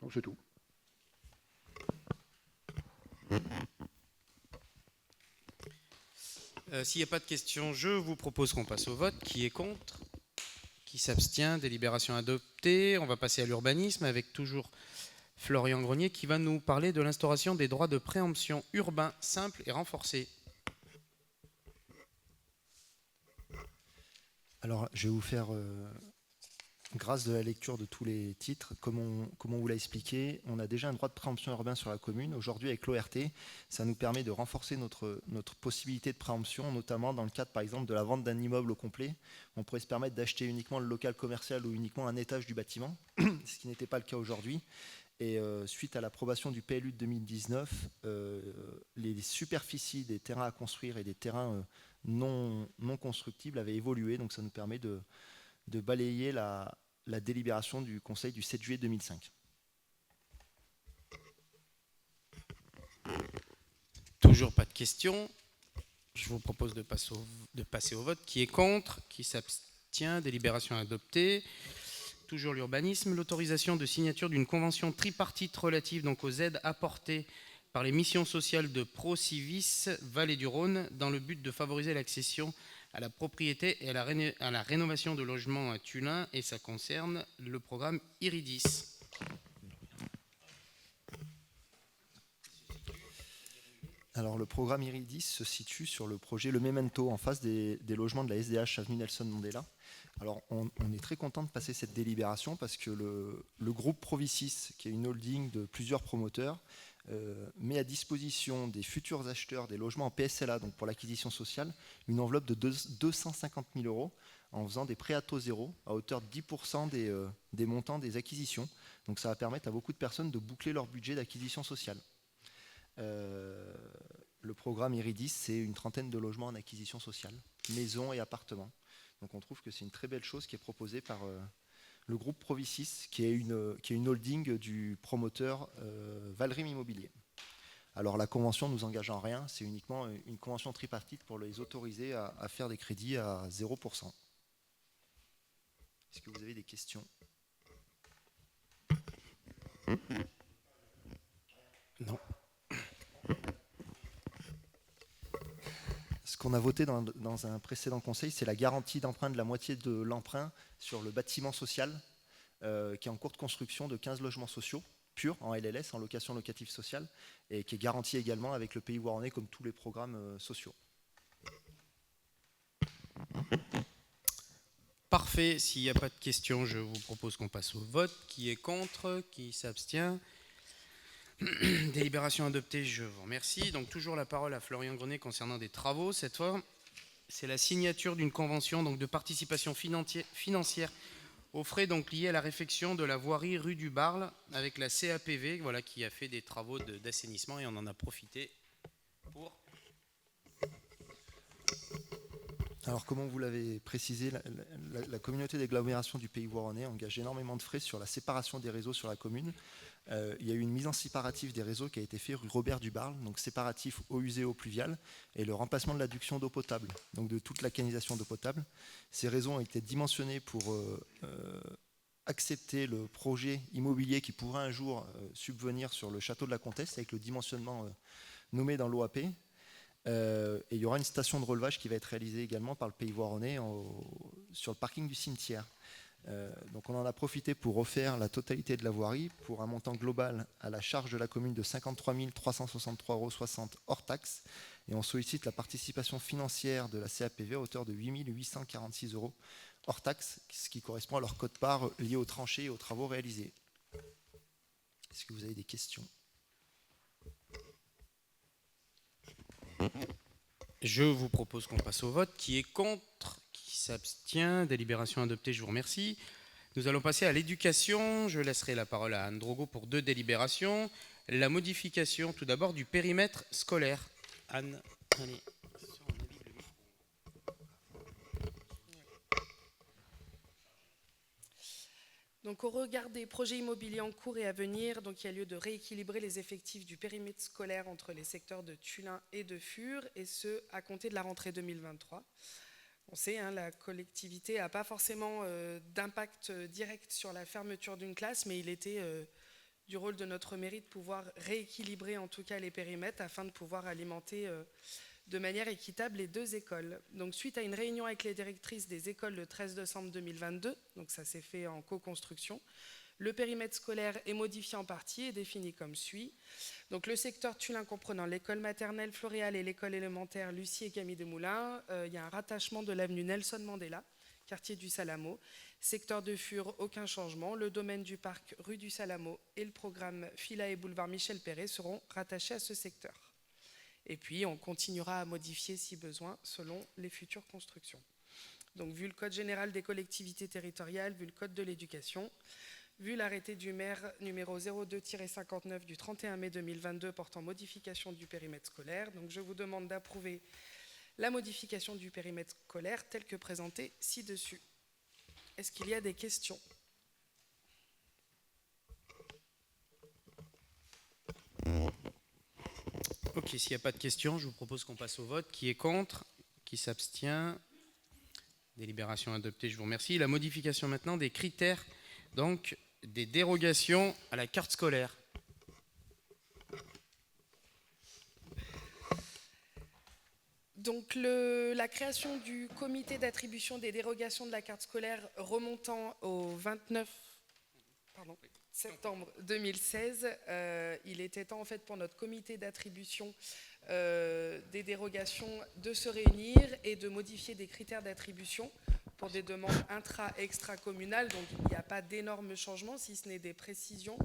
Speaker 3: Donc c'est tout.
Speaker 1: S'il n'y a pas de questions, je vous propose qu'on passe au vote. Qui est contre? Qui s'abstient? Délibération adoptée. On va passer à l'urbanisme avec toujours Florian Grenier qui va nous parler de l'instauration des droits de préemption urbains simples et renforcés.
Speaker 7: Alors, je vais vous faire, grâce de la lecture de tous les titres, comme on vous l'a expliqué, on a déjà un droit de préemption urbain sur la commune. Aujourd'hui, avec l'ORT, ça nous permet de renforcer notre possibilité de préemption, notamment dans le cadre, par exemple, de la vente d'un immeuble au complet. On pourrait se permettre d'acheter uniquement le local commercial ou uniquement un étage du bâtiment, ce qui n'était pas le cas aujourd'hui. Et suite à l'approbation du PLU de 2019, les superficies des terrains à construire et des terrains non constructibles avaient évolué. Donc ça nous permet de balayer la délibération du Conseil du 7 juillet 2005.
Speaker 1: Toujours pas de questions. Je vous propose de passer au vote. Qui est contre? Qui s'abstient? Délibération adoptée. Toujours l'urbanisme, l'autorisation de signature d'une convention tripartite relative donc aux aides apportées par les missions sociales de Procivis Vallée du Rhône dans le but de favoriser l'accession à la propriété et à la rénovation de logements à Tullin, et ça concerne le programme Iridis.
Speaker 7: Alors le programme Iridis se situe sur le projet Le Memento, en face des logements de la SDH avenue Nelson Mandela. Alors on est très content de passer cette délibération parce que le groupe Provicis, qui est une holding de plusieurs promoteurs, met à disposition des futurs acheteurs des logements en PSLA, donc pour l'acquisition sociale, une enveloppe de 250 000 € en faisant des prêts à taux zéro à hauteur de 10% des montants des acquisitions. Donc ça va permettre à beaucoup de personnes de boucler leur budget d'acquisition sociale. Le programme Iridis, c'est une trentaine de logements en acquisition sociale, maisons et appartements. Donc on trouve que c'est une très belle chose qui est proposée par le groupe Provicis, qui est une holding du promoteur Valrim Immobilier. Alors la convention ne nous engage en rien, c'est uniquement une convention tripartite pour les autoriser à faire des crédits à 0%. Est-ce que vous avez des questions?
Speaker 1: Non.
Speaker 7: Ce qu'on a voté dans un précédent conseil, c'est la garantie d'emprunt de la moitié de l'emprunt sur le bâtiment social qui est en cours de construction de 15 logements sociaux purs en LLS, en location locative sociale, et qui est garanti également avec le Pays Waronnais comme tous les programmes sociaux.
Speaker 1: Parfait. S'il n'y a pas de questions, je vous propose qu'on passe au vote. Qui est contre? Qui s'abstient? Délibération adoptée, je vous remercie. Donc toujours la parole à Florian Grenier concernant des travaux. Cette fois, c'est la signature d'une convention donc, de participation financière aux frais donc, liés à la réfection de la voirie rue du Barle avec la CAPV voilà, qui a fait des travaux d'assainissement et on en a profité pour...
Speaker 7: Alors, comme vous l'avez précisé, la communauté d'agglomération du Pays Waronnais engage énormément de frais sur la séparation des réseaux sur la commune. Il y a eu une mise en séparatif des réseaux qui a été faite rue Robert du Barle, donc séparatif eau usée, eau pluviale, et le remplacement de l'adduction d'eau potable, donc de toute la canalisation d'eau potable. Ces réseaux ont été dimensionnés pour accepter le projet immobilier qui pourrait un jour subvenir sur le château de la Comtesse avec le dimensionnement nommé dans l'OAP. Et il y aura une station de relevage qui va être réalisée également par le Pays Waronnais sur le parking du cimetière. Donc on en a profité pour refaire la totalité de la voirie pour un montant global à la charge de la commune de 53 363,60 € hors taxe et on sollicite la participation financière de la CAPV à hauteur de 8 846 € hors taxe, ce qui correspond à leur quote-part lié aux tranchées et aux travaux réalisés. Est-ce que vous avez des questions ?
Speaker 1: Je vous propose qu'on passe au vote. Qui est contre? Qui s'abstient? Délibération adoptée, je vous remercie. Nous allons passer à l'éducation. Je laisserai la parole à Anne Drogo pour 2 délibérations. La modification, tout d'abord, du périmètre scolaire. Anne, allez.
Speaker 4: Donc, au regard des projets immobiliers en cours et à venir, donc, il y a lieu de rééquilibrer les effectifs du périmètre scolaire entre les secteurs de Tullin et de Fur, et ce, à compter de la rentrée 2023. On sait, la collectivité n'a pas forcément d'impact direct sur la fermeture d'une classe, mais il était du rôle de notre mairie de pouvoir rééquilibrer en tout cas les périmètres afin de pouvoir alimenter de manière équitable les 2 écoles. Donc, suite à une réunion avec les directrices des écoles le 13 décembre 2022, donc ça s'est fait en co-construction, le périmètre scolaire est modifié en partie et défini comme suit. Donc, le secteur Tullin comprenant l'école maternelle Floréal et l'école élémentaire Lucie et Camille Desmoulins, il y a un rattachement de l'avenue Nelson Mandela, quartier du Salamo. Secteur de Fur, aucun changement. Le domaine du parc rue du Salamo et le programme Fila et boulevard Michel Perret seront rattachés à ce secteur. Et puis, on continuera à modifier si besoin selon les futures constructions. Donc, vu le Code général des collectivités territoriales, vu le Code de l'éducation, vu l'arrêté du maire numéro 02-59 du 31 mai 2022 portant modification du périmètre scolaire, donc je vous demande d'approuver la modification du périmètre scolaire telle que présentée ci-dessus. Est-ce qu'il y a des questions ?
Speaker 1: Ok, s'il n'y a pas de questions, je vous propose qu'on passe au vote. Qui est contre? Qui s'abstient? Délibération adoptée, je vous remercie. La modification maintenant des critères, donc des dérogations à la carte scolaire.
Speaker 4: Donc la création du comité d'attribution des dérogations de la carte scolaire remontant au 29 septembre 2016, il était temps en fait pour notre comité d'attribution des dérogations de se réunir et de modifier des critères d'attribution pour des demandes intra- et extra-communales. Donc il n'y a pas d'énormes changements, si ce n'est des précisions.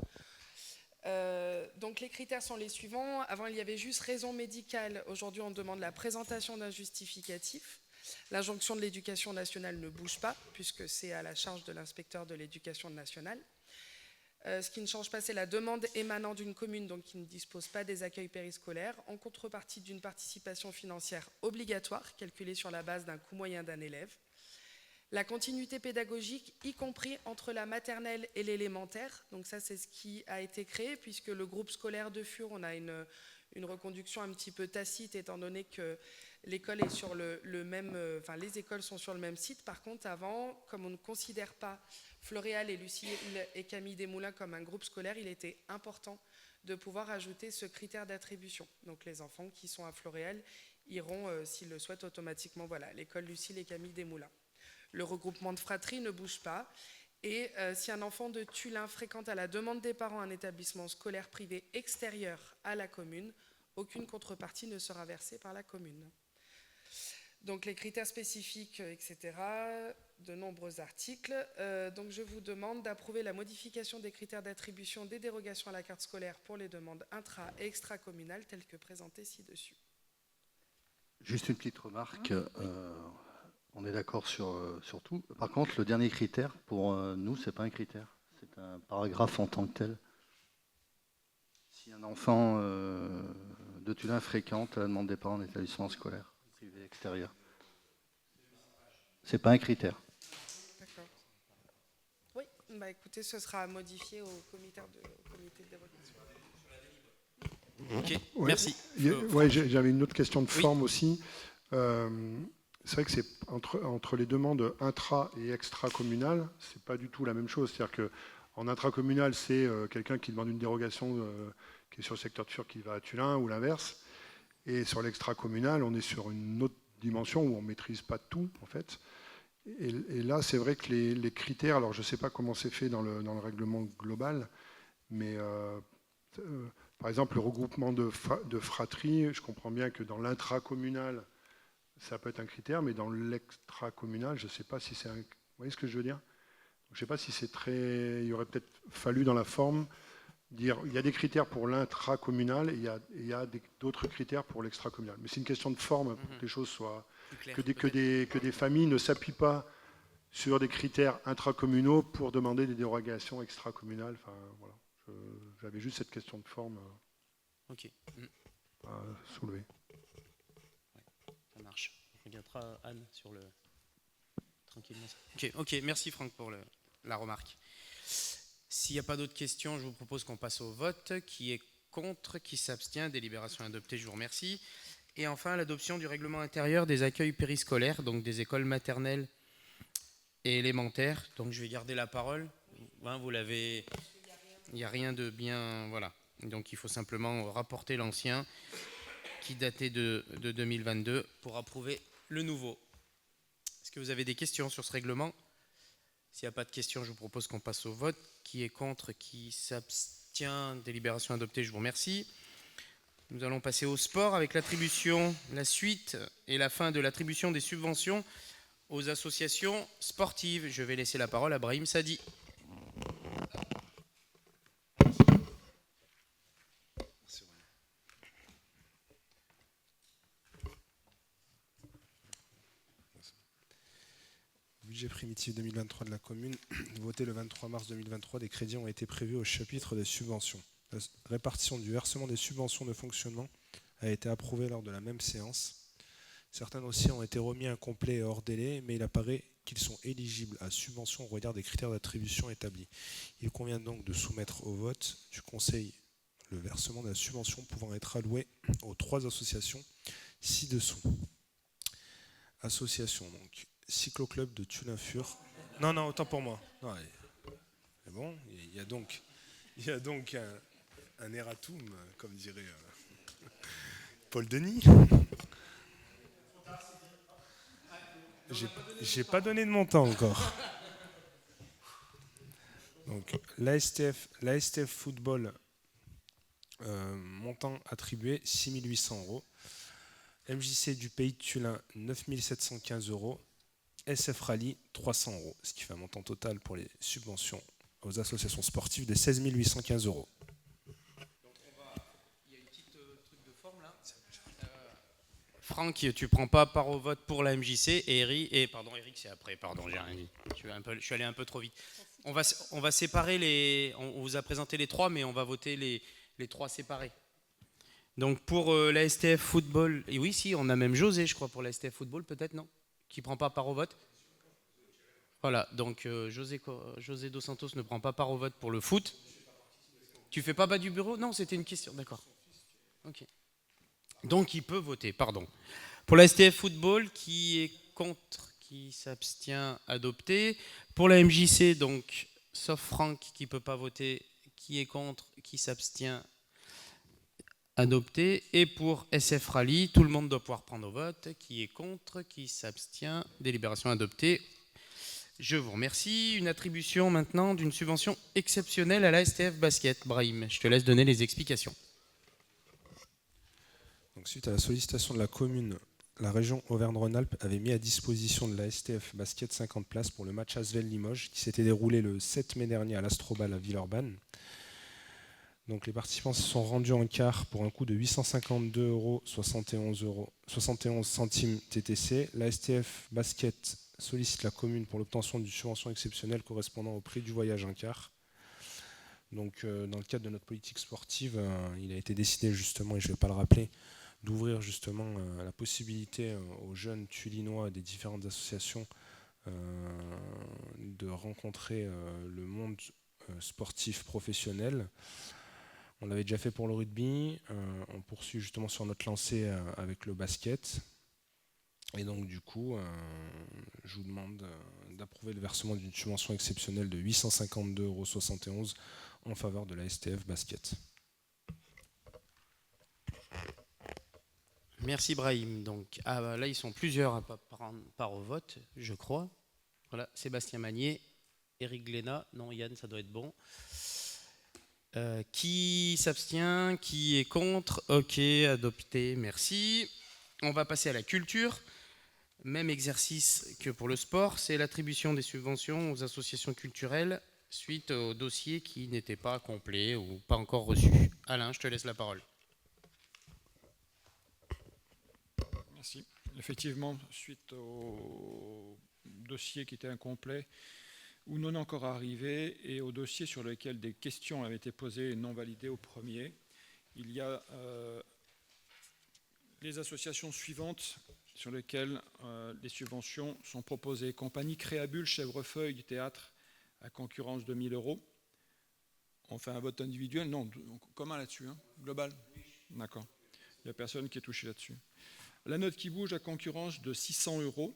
Speaker 4: Donc les critères sont les suivants. Avant, il y avait juste raison médicale. Aujourd'hui, on demande la présentation d'un justificatif. L'injonction de l'éducation nationale ne bouge pas, puisque c'est à la charge de l'inspecteur de l'éducation nationale. Ce qui ne change pas, c'est la demande émanant d'une commune donc qui ne dispose pas des accueils périscolaires, en contrepartie d'une participation financière obligatoire, calculée sur la base d'un coût moyen d'un élève. La continuité pédagogique, y compris entre la maternelle et l'élémentaire. Donc ça, c'est ce qui a été créé, puisque le groupe scolaire de Fur, on a une reconduction un petit peu tacite, étant donné que l'école est sur le même... les écoles sont sur le même site. Par contre, avant, comme on ne considère pas Floréal et Lucie et Camille Desmoulins comme un groupe scolaire, il était important de pouvoir ajouter ce critère d'attribution. Donc les enfants qui sont à Floréal iront, s'ils le souhaitent, automatiquement, l'école Lucie et Camille Desmoulins. Le regroupement de fratrie ne bouge pas. Et si un enfant de Tullin fréquente à la demande des parents un établissement scolaire privé extérieur à la commune, aucune contrepartie ne sera versée par la commune. Donc les critères spécifiques, etc., de nombreux articles. Donc je vous demande d'approuver la modification des critères d'attribution des dérogations à la carte scolaire pour les demandes intra- et extra-communales telles que présentées ci-dessus.
Speaker 2: Juste une petite remarque. On est d'accord sur tout. Par contre, le dernier critère, pour nous, ce n'est pas un critère. C'est un paragraphe en tant que tel. Si un enfant de Tullin fréquente à la demande des parents d'un établissement scolaire privé extérieur, ce n'est pas un critère.
Speaker 4: D'accord. Oui, écoutez, ce sera modifié au comité de dérogation.
Speaker 1: Ok,
Speaker 3: Ouais,
Speaker 1: merci.
Speaker 3: J'avais une autre question de forme aussi. C'est vrai que c'est entre les demandes intra- et extra-communales, ce n'est pas du tout la même chose. C'est-à-dire qu'en intracommunal, c'est quelqu'un qui demande une dérogation qui est sur le secteur de Fur qui va à Tullin ou l'inverse. Et sur l'extra-communal, on est sur une autre dimension où on ne maîtrise pas tout, en fait. Et là, c'est vrai que les critères, alors je ne sais pas comment c'est fait dans le règlement global, mais Par exemple, le regroupement de fratries, je comprends bien que dans l'intracommunal, ça peut être un critère, mais dans l'extracommunal, je ne sais pas si c'est un... Vous voyez ce que je veux dire? Je ne sais pas si c'est très... Il aurait peut-être fallu dans la forme dire il y a des critères pour l'intracommunal et il y a d'autres critères pour l'extracommunal. Mais c'est une question de forme pour que les choses soient... Que des familles ne s'appuient pas sur des critères intracommunaux pour demander des dérogations extracommunales. Enfin, voilà. J'avais juste cette question de forme
Speaker 1: Ok,
Speaker 3: à soulever.
Speaker 1: ça marche. On regardera Anne sur le... Tranquillement. Ok, merci Franck pour la remarque. S'il n'y a pas d'autres questions, je vous propose qu'on passe au vote. Qui est contre, qui s'abstient, délibération adoptée, je vous remercie. Et enfin, l'adoption du règlement intérieur des accueils périscolaires, donc des écoles maternelles et élémentaires. Donc je vais garder la parole. Hein, vous l'avez... Il n'y a rien de bien... Voilà. Donc il faut simplement rapporter l'ancien qui datait de 2022 pour approuver le nouveau. Est-ce que vous avez des questions sur ce règlement? S'il n'y a pas de questions, je vous propose qu'on passe au vote. Qui est contre, qui s'abstient, délibération adoptée, je vous remercie. Nous allons passer au sport avec l'attribution, la suite et la fin de l'attribution des subventions aux associations sportives. Je vais laisser la parole à Brahim Sadi.
Speaker 8: Budget primitif 2023 de la commune, voté le 23 mars 2023, des crédits ont été prévus au chapitre des subventions. La répartition du versement des subventions de fonctionnement a été approuvée lors de la même séance. Certains dossiers ont été remis incomplets et hors délai, mais il apparaît qu'ils sont éligibles à subvention au regard des critères d'attribution établis. Il convient donc de soumettre au vote du Conseil le versement de la subvention pouvant être alloué aux 3 associations ci-dessous. Association, donc. Cycloclub de Tullin-Fur. Non, autant pour moi. Non, mais bon, il y a donc un erratum, comme dirait Paul Denis. J'ai pas donné de montant encore. Donc l'ASTF Football, montant attribué 6 800 €. MJC du Pays de Tullin 9 715 €. SF Rally 300 €, ce qui fait un montant total pour les subventions aux associations sportives de 16 815 €.
Speaker 1: Donc il y a une petite truc de forme là. Franck, tu prends pas part au vote pour la MJC et Eric, c'est après, pardon, j'ai rien dit. Je suis allé un peu trop vite. On va séparer les... On vous a présenté les 3, mais on va voter les 3 séparés. Donc pour l'ASTF Football, et oui, si, on a même José, je crois, pour l'ASTF Football, peut-être, non? Qui ne prend pas part au vote. Voilà, donc José Dos Santos ne prend pas part au vote pour le foot. Tu fais pas bas du bureau? Non, c'était une question, d'accord. Ok. Donc il peut voter, pardon. Pour la STF Football, qui est contre, qui s'abstient, adopté. Pour la MJC, donc, sauf Franck qui ne peut pas voter, qui est contre, qui s'abstient, adopté. Et pour SF Rally, tout le monde doit pouvoir prendre au vote. Qui est contre, qui s'abstient, délibération adoptée. Je vous remercie. Une attribution maintenant d'une subvention exceptionnelle à la STF Basket. Brahim, je te laisse donner les explications.
Speaker 8: Donc, suite à la sollicitation de la commune, la région Auvergne-Rhône-Alpes avait mis à disposition de la STF Basket 50 places pour le match Asvel-Limoges qui s'était déroulé le 7 mai dernier à l'Astrobal à Villeurbanne. Donc les participants se sont rendus en quart pour un coût de 852,71 € TTC. La STF Basket sollicite la commune pour l'obtention d'une subvention exceptionnelle correspondant au prix du voyage en quart. Donc dans le cadre de notre politique sportive, il a été décidé justement, et je ne vais pas le rappeler, d'ouvrir justement la possibilité aux jeunes Tullinois des différentes associations de rencontrer le monde sportif professionnel. On l'avait déjà fait pour le rugby, on poursuit justement sur notre lancée avec le basket. Et donc du coup, je vous demande d'approuver le versement d'une subvention exceptionnelle de 852,71 € en faveur de la STF Basket.
Speaker 1: Merci Brahim. Donc là, ils sont plusieurs à prendre part au vote, je crois. Voilà, Sébastien Magnier, Éric Glénat, non Yann, ça doit être bon. Qui s'abstient? Qui est contre? Ok, adopté, merci. On va passer à la culture. Même exercice que pour le sport, c'est l'attribution des subventions aux associations culturelles suite au dossier qui n'était pas complet ou pas encore reçu. Alain, je te laisse la parole.
Speaker 9: Merci. Effectivement, suite au dossier qui était incomplet ou non encore arrivé et au dossier sur lequel des questions avaient été posées et non validées au premier, il y a les associations suivantes sur lesquelles les subventions sont proposées. Compagnie Créabule, Chèvrefeuille du théâtre à concurrence de 1 000 €. On fait un vote individuel? Non, commun là-dessus, hein, global. D'accord. Il n'y a personne qui est touché là-dessus. La Note qui bouge à concurrence de 600 €.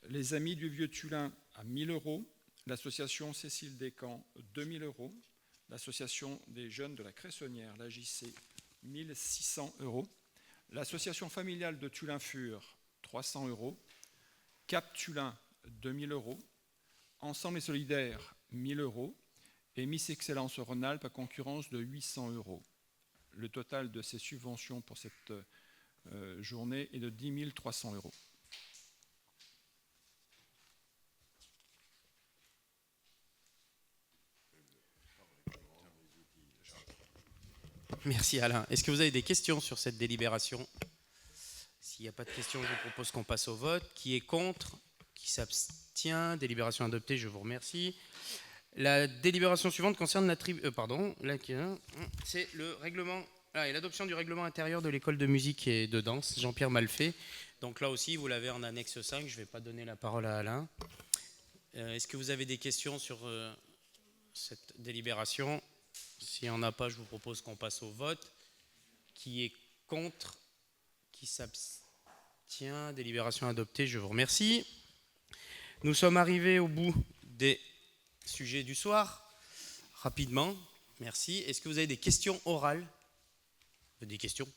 Speaker 9: Les Amis du Vieux Tulin à 1 000 €. L'association Cécile Descamps, 2 000 €. L'association des jeunes de la Cressonnière, l'AJC, 1 600 €. L'association familiale de Tulin-Fur, 300 €. Cap Tulin, 2 000 €. Ensemble et solidaire, 1 000 €. Et Miss Excellence Rhône-Alpes à concurrence de 800 €. Le total de ces subventions pour cette journée est de 10 300 €.
Speaker 1: Merci Alain. Est-ce que vous avez des questions sur cette délibération? S'il n'y a pas de questions, je vous propose qu'on passe au vote. Qui est contre? Qui s'abstient? Délibération adoptée, je vous remercie. La délibération suivante concerne c'est le règlement et l'adoption du règlement intérieur de l'école de musique et de danse, Jean-Pierre Malfait. Donc là aussi, vous l'avez en annexe 5, je ne vais pas donner la parole à Alain. Est-ce que vous avez des questions sur cette délibération? S'il n'y en a pas, je vous propose qu'on passe au vote. Qui est contre? Qui s'abstient? Délibération adoptée, je vous remercie. Nous sommes arrivés au bout des sujets du soir. Rapidement, merci. Est-ce que vous avez des questions orales? Des questions?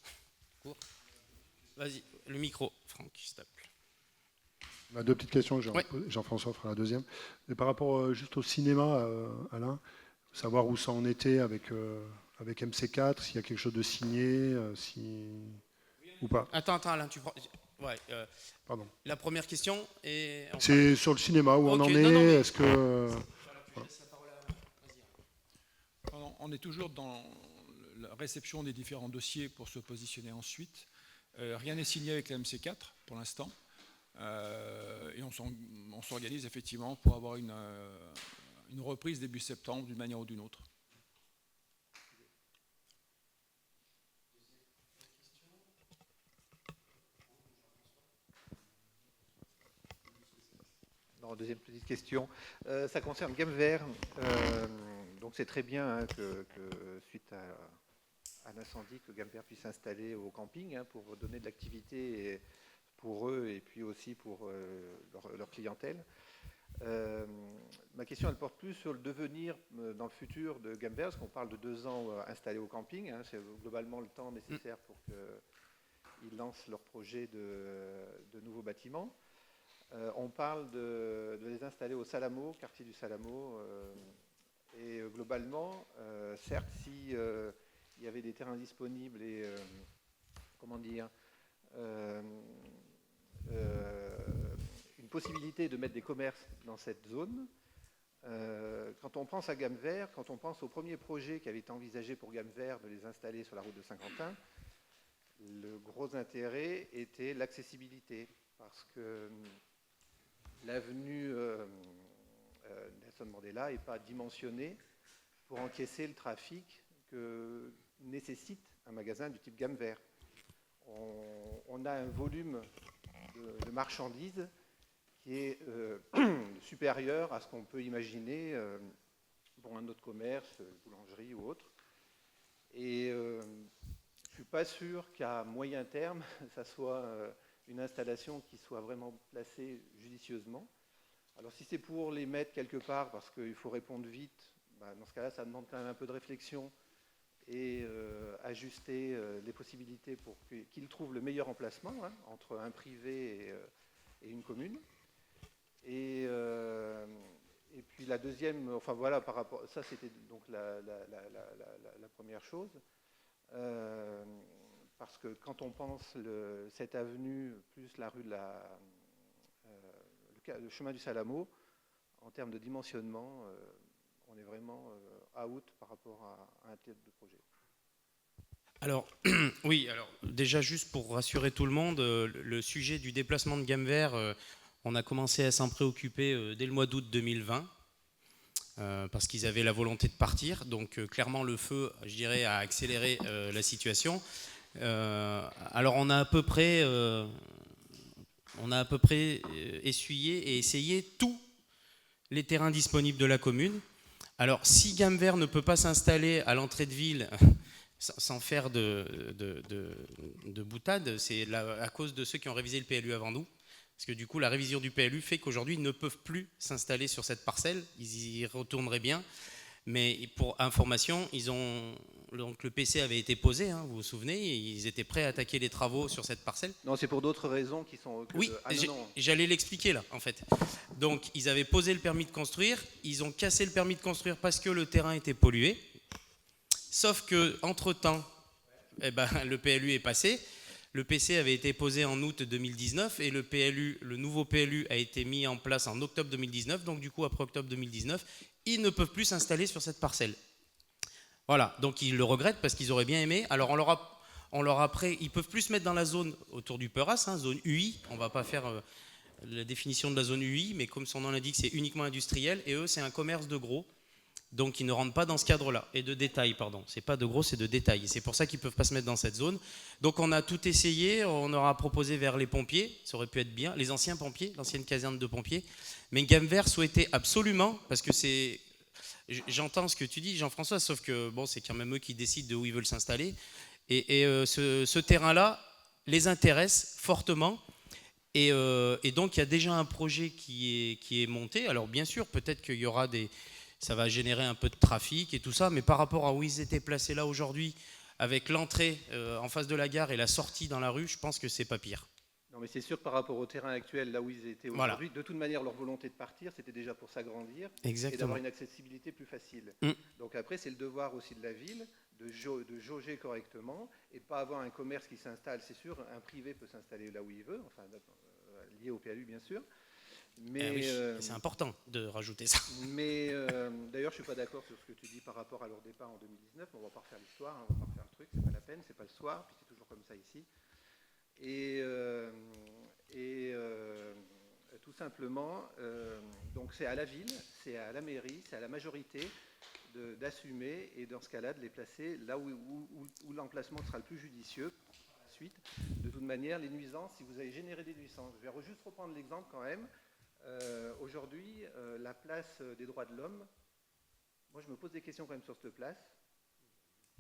Speaker 1: Vas-y, le micro, Franck, s'il te plaît.
Speaker 3: On a deux petites questions, Jean-François fera la deuxième. Et par rapport juste au cinéma, Alain, savoir où ça en était avec MC4, s'il y a quelque chose de signé, ou pas.
Speaker 1: Attends, Alain, tu prends... Ouais,
Speaker 3: Pardon.
Speaker 1: La première question est...
Speaker 3: C'est sur le cinéma, où on en est,
Speaker 1: mais...
Speaker 3: est-ce que...
Speaker 9: On est toujours dans la réception des différents dossiers pour se positionner ensuite. Rien n'est signé avec la MC4 pour l'instant. Et on s'organise effectivement pour avoir une reprise début septembre d'une manière ou d'une autre.
Speaker 10: Non, deuxième petite question. Ça concerne Gamvert. Donc c'est très bien hein, que suite à l'incendie, que Gamvert puisse s'installer au camping hein, pour donner de l'activité pour eux et puis aussi pour leur clientèle. Ma question elle porte plus sur le devenir dans le futur de Gamvert, parce qu'on parle de 2 ans installés au camping. Hein, c'est globalement le temps nécessaire pour qu'ils lancent leur projet de nouveaux bâtiments. On parle de les installer au Salamo, quartier du Salamo. Et globalement, certes, si il y avait des terrains disponibles et une possibilité de mettre des commerces dans cette zone, quand on pense à Gamvert, quand on pense au premier projet qui avait été envisagé pour Gamvert de les installer sur la route de Saint-Quentin, le gros intérêt était l'accessibilité, parce que l'avenue Nelson Mandela n'est pas dimensionnée pour encaisser le trafic que nécessite un magasin du type Gamvert. On a un volume de marchandises qui est supérieur à ce qu'on peut imaginer pour un autre commerce, boulangerie ou autre. Et je ne suis pas sûr qu'à moyen terme, ça soit une installation qui soit vraiment placée judicieusement. Alors si c'est pour les mettre quelque part parce qu'il faut répondre vite, dans ce cas-là, ça demande quand même un peu de réflexion et ajuster les possibilités pour qu'ils trouvent le meilleur emplacement hein, entre un privé et une commune. Et Et puis la deuxième, enfin voilà, par rapport, ça c'était donc la première chose. Parce que quand on pense cette avenue plus la rue de le chemin du Salamo, en termes de dimensionnement, on est vraiment out par rapport à un type de projet.
Speaker 1: Alors, oui, alors déjà juste pour rassurer tout le monde, le sujet du déplacement de gamme vert, on a commencé à s'en préoccuper dès le mois d'août 2020, parce qu'ils avaient la volonté de partir. Donc clairement le feu, je dirais, a accéléré la situation. Alors on a à peu près essuyé et essayé tous les terrains disponibles de la commune. Alors si gamme vert ne peut pas s'installer à l'entrée de ville sans faire de boutade, c'est à cause de ceux qui ont révisé le PLU avant nous. Parce que du coup, la révision du PLU fait qu'aujourd'hui, ils ne peuvent plus s'installer sur cette parcelle. Ils y retourneraient bien. Mais pour information, donc le PC avait été posé, hein, vous vous souvenez, ils étaient prêts à attaquer les travaux sur cette parcelle.
Speaker 10: Non, c'est pour d'autres raisons qui sont...
Speaker 1: Oui, j'allais l'expliquer là, en fait. Donc, ils avaient posé le permis de construire, ils ont cassé le permis de construire parce que le terrain était pollué. Sauf qu'entre-temps, le PLU est passé. Le PC avait été posé en août 2019 et le nouveau PLU a été mis en place en octobre 2019. Donc du coup, après octobre 2019, ils ne peuvent plus s'installer sur cette parcelle. Voilà, donc ils le regrettent parce qu'ils auraient bien aimé. Alors ils peuvent plus se mettre dans la zone autour du Peuras, hein, zone UI. On ne va pas faire la définition de la zone UI, mais comme son nom l'indique, c'est uniquement industriel. Et eux, c'est un commerce de gros. Donc ils ne rentrent pas dans ce cadre-là, et de détail, pardon. C'est pas de gros, c'est de détail. Et c'est pour ça qu'ils ne peuvent pas se mettre dans cette zone. Donc on a tout essayé, on aura proposé vers les pompiers, ça aurait pu être bien, les anciens pompiers, l'ancienne caserne de pompiers. Mais Gamme Vert souhaitait absolument, parce que c'est... J'entends ce que tu dis, Jean-François, sauf que bon, c'est quand même eux qui décident de où ils veulent s'installer. Et ce terrain-là les intéresse fortement. Et donc il y a déjà un projet qui est monté. Alors bien sûr, peut-être qu'il y aura ça va générer un peu de trafic et tout ça, mais par rapport à où ils étaient placés là aujourd'hui, avec l'entrée en face de la gare et la sortie dans la rue, je pense que c'est pas pire.
Speaker 10: Non, mais c'est sûr que par rapport au terrain actuel, là où ils étaient aujourd'hui, de toute manière, leur volonté de partir, c'était déjà pour s'agrandir et d'avoir une accessibilité plus facile. Donc après, c'est le devoir aussi de la ville de jauger correctement et de ne pas avoir un commerce qui s'installe. C'est sûr, un privé peut s'installer là où il veut, enfin lié au PLU bien sûr. Mais
Speaker 1: oui, c'est important de rajouter ça.
Speaker 10: Mais d'ailleurs, je ne suis pas d'accord sur ce que tu dis par rapport à leur départ en 2019. On ne va pas refaire l'histoire, on ne va pas refaire le truc, c'est pas la peine, c'est pas le soir, puis c'est toujours comme ça ici. Et tout simplement, donc c'est à la ville, c'est à la mairie, c'est à la majorité d'assumer et dans ce cas-là de les placer là où l'emplacement sera le plus judicieux. Suite, de toute manière, les nuisances, si vous avez généré des nuisances, je vais juste reprendre l'exemple quand même. Aujourd'hui, la place des droits de l'homme, moi je me pose des questions quand même sur cette place,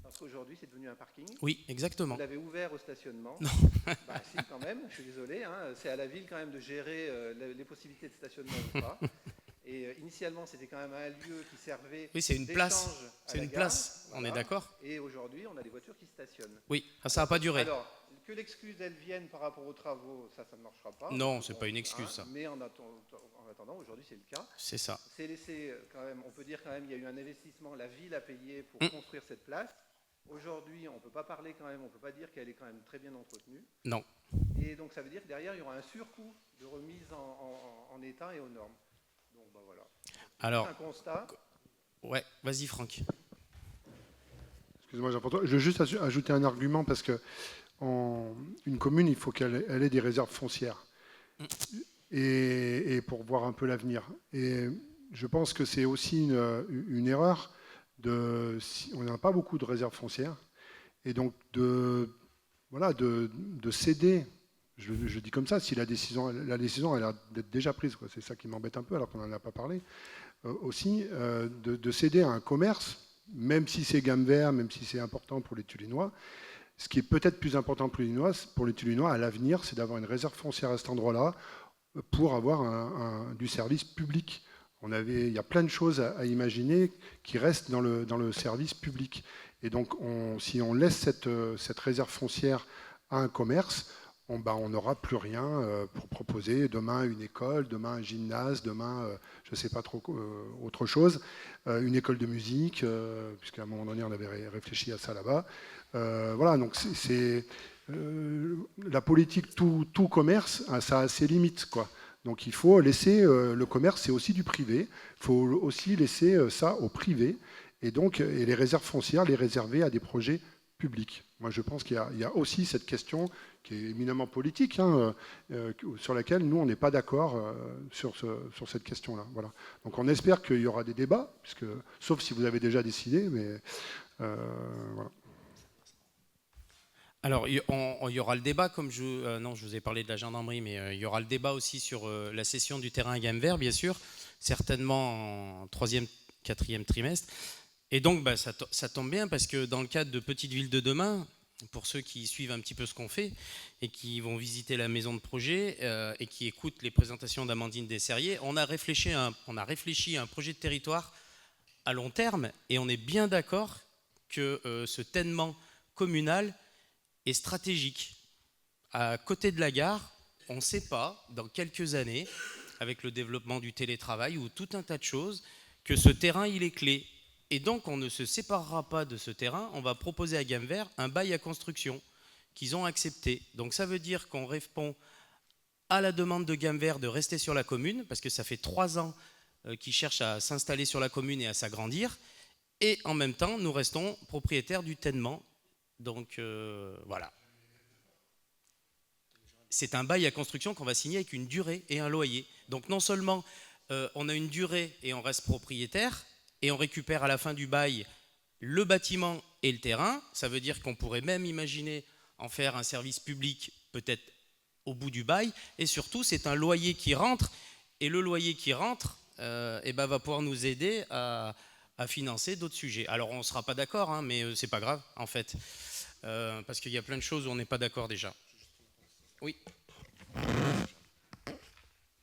Speaker 10: parce qu'aujourd'hui c'est devenu un parking.
Speaker 1: Oui, exactement.
Speaker 10: Vous l'avez ouvert au stationnement.
Speaker 1: Non.
Speaker 10: Bah si, quand même, je suis désolé, hein, c'est à la ville quand même de gérer les possibilités de stationnement ou pas. Et initialement, c'était quand même un lieu qui servait.
Speaker 1: Oui, c'est une place. C'est une place, voilà. On est d'accord.
Speaker 10: Et aujourd'hui, on a des voitures qui stationnent.
Speaker 1: Oui, ça n'a pas duré.
Speaker 10: Alors, que l'excuse, elle vienne par rapport aux travaux, ça ne marchera pas.
Speaker 1: Non, c'est pas une excuse, ça.
Speaker 10: Mais en attendant, aujourd'hui, c'est le cas.
Speaker 1: C'est ça.
Speaker 10: C'est laissé quand même, on peut dire quand même, il y a eu un investissement, la ville a payé pour construire cette place. Aujourd'hui, on ne peut pas parler quand même, on ne peut pas dire qu'elle est quand même très bien entretenue.
Speaker 1: Non.
Speaker 10: Et donc, ça veut dire que derrière, il y aura un surcoût de remise en état et aux normes. Donc, bah voilà.
Speaker 1: Alors,
Speaker 10: un constat.
Speaker 1: Ouais, vas-y, Franck.
Speaker 3: Excuse-moi, Jean-François. Je veux juste ajouter un argument parce que une commune, il faut qu'elle ait des réserves foncières et pour voir un peu l'avenir. Et je pense que c'est aussi une erreur. On n'a pas beaucoup de réserves foncières et donc de céder. Je dis comme ça, si la décision a l'air d'être déjà prise, quoi. C'est ça qui m'embête un peu alors qu'on n'en a pas parlé. Aussi, de céder à un commerce, même si c'est gamme vert, même si c'est important pour les Tulinois. Ce qui est peut-être plus important pour les Tulinois à l'avenir, c'est d'avoir une réserve foncière à cet endroit-là pour avoir du service public. Il y a plein de choses à imaginer qui restent dans le service public. Et donc, si on laisse cette réserve foncière à un commerce, on n'aura plus rien pour proposer demain une école, demain un gymnase, demain, je ne sais pas trop, autre chose, une école de musique, puisqu'à un moment donné, on avait réfléchi à ça là-bas. Voilà, donc c'est la politique tout commerce, ça a ses limites, quoi. Donc il faut laisser le commerce, c'est aussi du privé. Il faut aussi laisser ça au privé et les réserves foncières les réserver à des projets publics. Moi, je pense qu'il y a aussi cette question qui est éminemment politique, sur laquelle nous, on n'est pas d'accord sur cette question-là. Voilà. Donc on espère qu'il y aura des débats, sauf si vous avez déjà décidé, mais voilà.
Speaker 1: Alors, il y aura le débat, comme non, je vous ai parlé de la gendarmerie, mais il y aura le débat aussi sur la cession du terrain à Gamevert, bien sûr, certainement en 3e, 4e trimestre. Et donc, ça tombe bien, parce que dans le cadre de Petites Villes de demain, pour ceux qui suivent un petit peu ce qu'on fait et qui vont visiter la maison de projet et qui écoutent les présentations d'Amandine Desserrier, on a réfléchi à un projet de territoire à long terme, et on est bien d'accord que ce tènement communal est stratégique. À côté de la gare, on ne sait pas, dans quelques années, avec le développement du télétravail ou tout un tas de choses, que ce terrain, il est clé. Et donc, on ne se séparera pas de ce terrain, on va proposer à Gamevert un bail à construction qu'ils ont accepté. Donc ça veut dire qu'on répond à la demande de Gamevert de rester sur la commune, parce que ça fait 3 ans qu'ils cherchent à s'installer sur la commune et à s'agrandir, et en même temps, nous restons propriétaires du tènement. Donc voilà. C'est un bail à construction qu'on va signer avec une durée et un loyer. Donc non seulement on a une durée et on reste propriétaire, et on récupère à la fin du bail le bâtiment et le terrain, ça veut dire qu'on pourrait même imaginer en faire un service public peut-être au bout du bail, et surtout c'est un loyer qui rentre, et le loyer qui rentre va pouvoir nous aider à financer d'autres sujets. Alors on ne sera pas d'accord, hein, mais c'est pas grave en fait, parce qu'il y a plein de choses où on n'est pas d'accord déjà. Oui.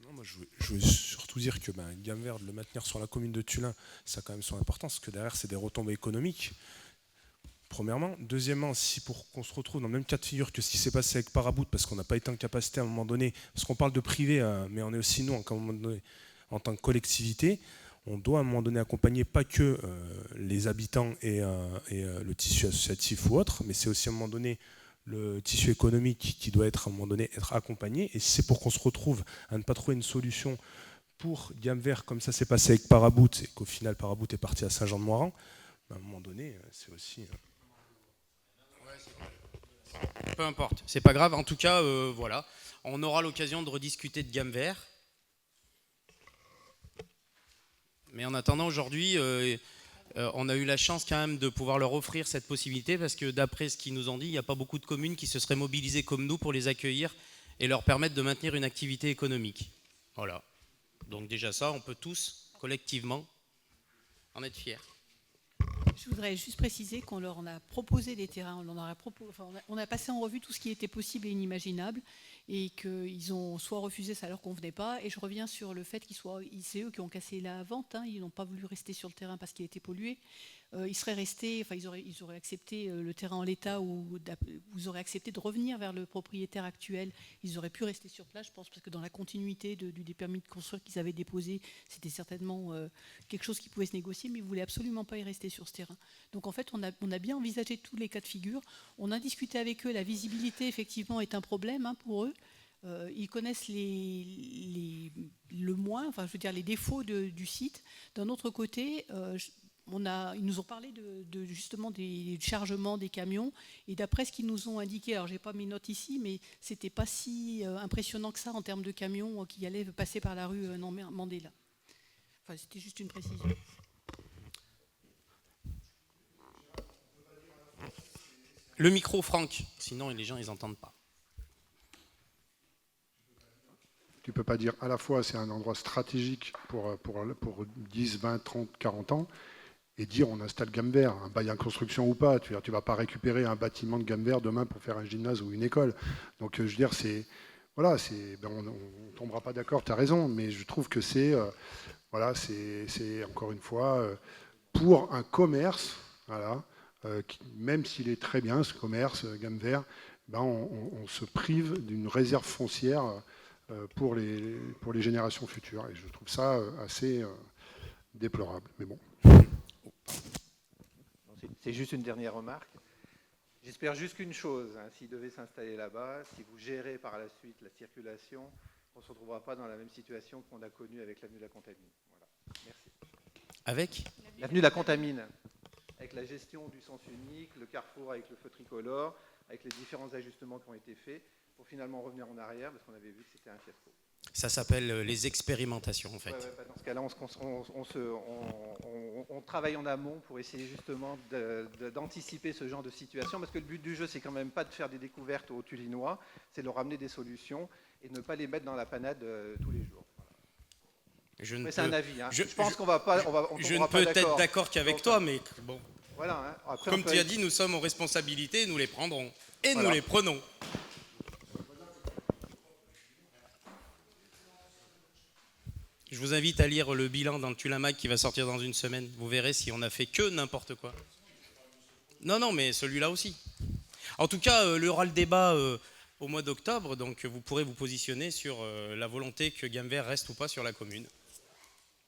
Speaker 8: Non, moi, je veux surtout dire que Gamevert, de le maintenir sur la commune de Tullin, ça a quand même son importance, parce que derrière c'est des retombées économiques. Premièrement. Deuxièmement, si pour qu'on se retrouve dans le même cas de figure que ce qui s'est passé avec Parabout, parce qu'on n'a pas été en capacité à un moment donné, parce qu'on parle de privé, mais on est aussi nous, à un moment donné, en tant que collectivité, on doit à un moment donné accompagner pas que les habitants et le tissu associatif ou autre, mais c'est aussi à un moment donné le tissu économique qui doit être à un moment donné être accompagné. Et si c'est pour qu'on se retrouve à ne pas trouver une solution pour Gamevert, comme ça s'est passé avec Parabout, et qu'au final Parabout est parti à Saint-Jean-de-Moiran, à un moment donné, c'est aussi...
Speaker 1: Peu importe, c'est pas grave. En tout cas, voilà, on aura l'occasion de rediscuter de Gamevert. Mais en attendant, aujourd'hui, on a eu la chance quand même de pouvoir leur offrir cette possibilité, parce que d'après ce qu'ils nous ont dit, il n'y a pas beaucoup de communes qui se seraient mobilisées comme nous pour les accueillir et leur permettre de maintenir une activité économique. Voilà. Donc déjà ça, on peut tous, collectivement, en être fiers.
Speaker 6: Je voudrais juste préciser qu'on leur en a proposé des terrains, on a passé en revue tout ce qui était possible et inimaginable, et qu'ils ont soit refusé, ça leur convenait pas. Et je reviens sur le fait c'est eux qui ont cassé la vente, hein, ils n'ont pas voulu rester sur le terrain parce qu'il était pollué. Ils seraient restés, ils auraient accepté le terrain en l'état, ou ils auraient accepté de revenir vers le propriétaire actuel. Ils auraient pu rester sur place, je pense, parce que dans la continuité des permis de construire qu'ils avaient déposés, c'était certainement quelque chose qui pouvait se négocier, mais ils ne voulaient absolument pas y rester sur ce terrain. Donc en fait, on a bien envisagé tous les cas de figure. On a discuté avec eux, la visibilité effectivement est un problème, hein, pour eux. Ils connaissent les défauts du site. D'un autre côté, ils nous ont parlé justement des chargements des camions, et d'après ce qu'ils nous ont indiqué, alors j'ai pas mes notes ici, mais c'était pas si impressionnant que ça en termes de camions qui allaient passer par la rue Mandela. Enfin, c'était juste une précision.
Speaker 1: Le micro, Franck, sinon les gens ils n'entendent pas.
Speaker 3: Tu ne peux pas dire à la fois c'est un endroit stratégique pour 10, 20, 30, 40 ans, et dire on installe Gamevert, un bail en construction ou pas. Tu ne vas pas récupérer un bâtiment de Gamevert demain pour faire un gymnase ou une école. Donc je veux dire, on ne tombera pas d'accord, tu as raison, mais je trouve que c'est encore une fois pour un commerce, voilà, même s'il est très bien ce commerce Gamevert, on se prive d'une réserve foncière pour les générations futures. Et je trouve ça assez déplorable. Mais bon.
Speaker 10: C'est juste une dernière remarque. J'espère juste qu'une chose, s'il devait s'installer là-bas, si vous gérez par la suite la circulation, on ne se retrouvera pas dans la même situation qu'on a connue avec l'avenue de la Contamine. Voilà. Merci.
Speaker 1: Avec
Speaker 10: L'avenue de la Contamine, avec la gestion du sens unique, le carrefour avec le feu tricolore, avec les différents ajustements qui ont été faits, pour finalement revenir en arrière, parce qu'on avait vu que c'était un fiasco.
Speaker 1: Ça s'appelle les expérimentations, en fait.
Speaker 10: Dans ce cas-là, on travaille en amont pour essayer justement d'anticiper ce genre de situation, parce que le but du jeu, c'est quand même pas de faire des découvertes aux Tulinois, c'est de leur ramener des solutions et de ne pas les mettre dans la panade tous les jours. Mais c'est un avis. Je pense qu'on va pas.
Speaker 1: Je ne peux être d'accord qu'avec toi, mais bon.
Speaker 10: Voilà. Après,
Speaker 1: comme tu as dit, nous sommes aux responsabilités, nous les prendrons et nous les prenons. Je vous invite à lire le bilan dans le Tulamag qui va sortir dans une semaine. Vous verrez si on a fait que n'importe quoi. Non, mais celui-là aussi. En tout cas, il y aura le débat au mois d'octobre, donc vous pourrez vous positionner sur la volonté que Gamvert reste ou pas sur la commune.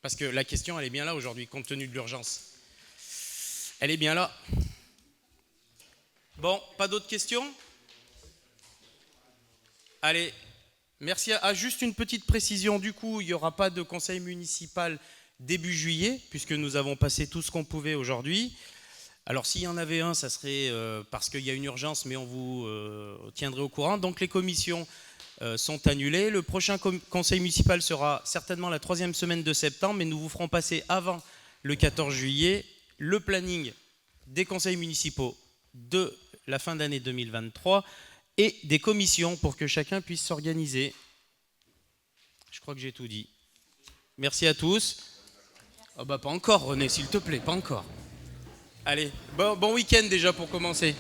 Speaker 1: Parce que la question, elle est bien là aujourd'hui, compte tenu de l'urgence. Elle est bien là. Bon, pas d'autres questions ? Allez. Merci. Juste une petite précision, du coup, il n'y aura pas de conseil municipal début juillet, puisque nous avons passé tout ce qu'on pouvait aujourd'hui. Alors s'il y en avait un, ça serait parce qu'il y a une urgence, mais on vous tiendrait au courant. Donc les commissions sont annulées. Le prochain conseil municipal sera certainement la 3e semaine de septembre, mais nous vous ferons passer avant le 14 juillet le planning des conseils municipaux de la fin d'année 2023 et des commissions pour que chacun puisse s'organiser. Je crois que j'ai tout dit. Merci à tous. Oh bah pas encore René, s'il te plaît, pas encore. Allez, bon week-end déjà pour commencer.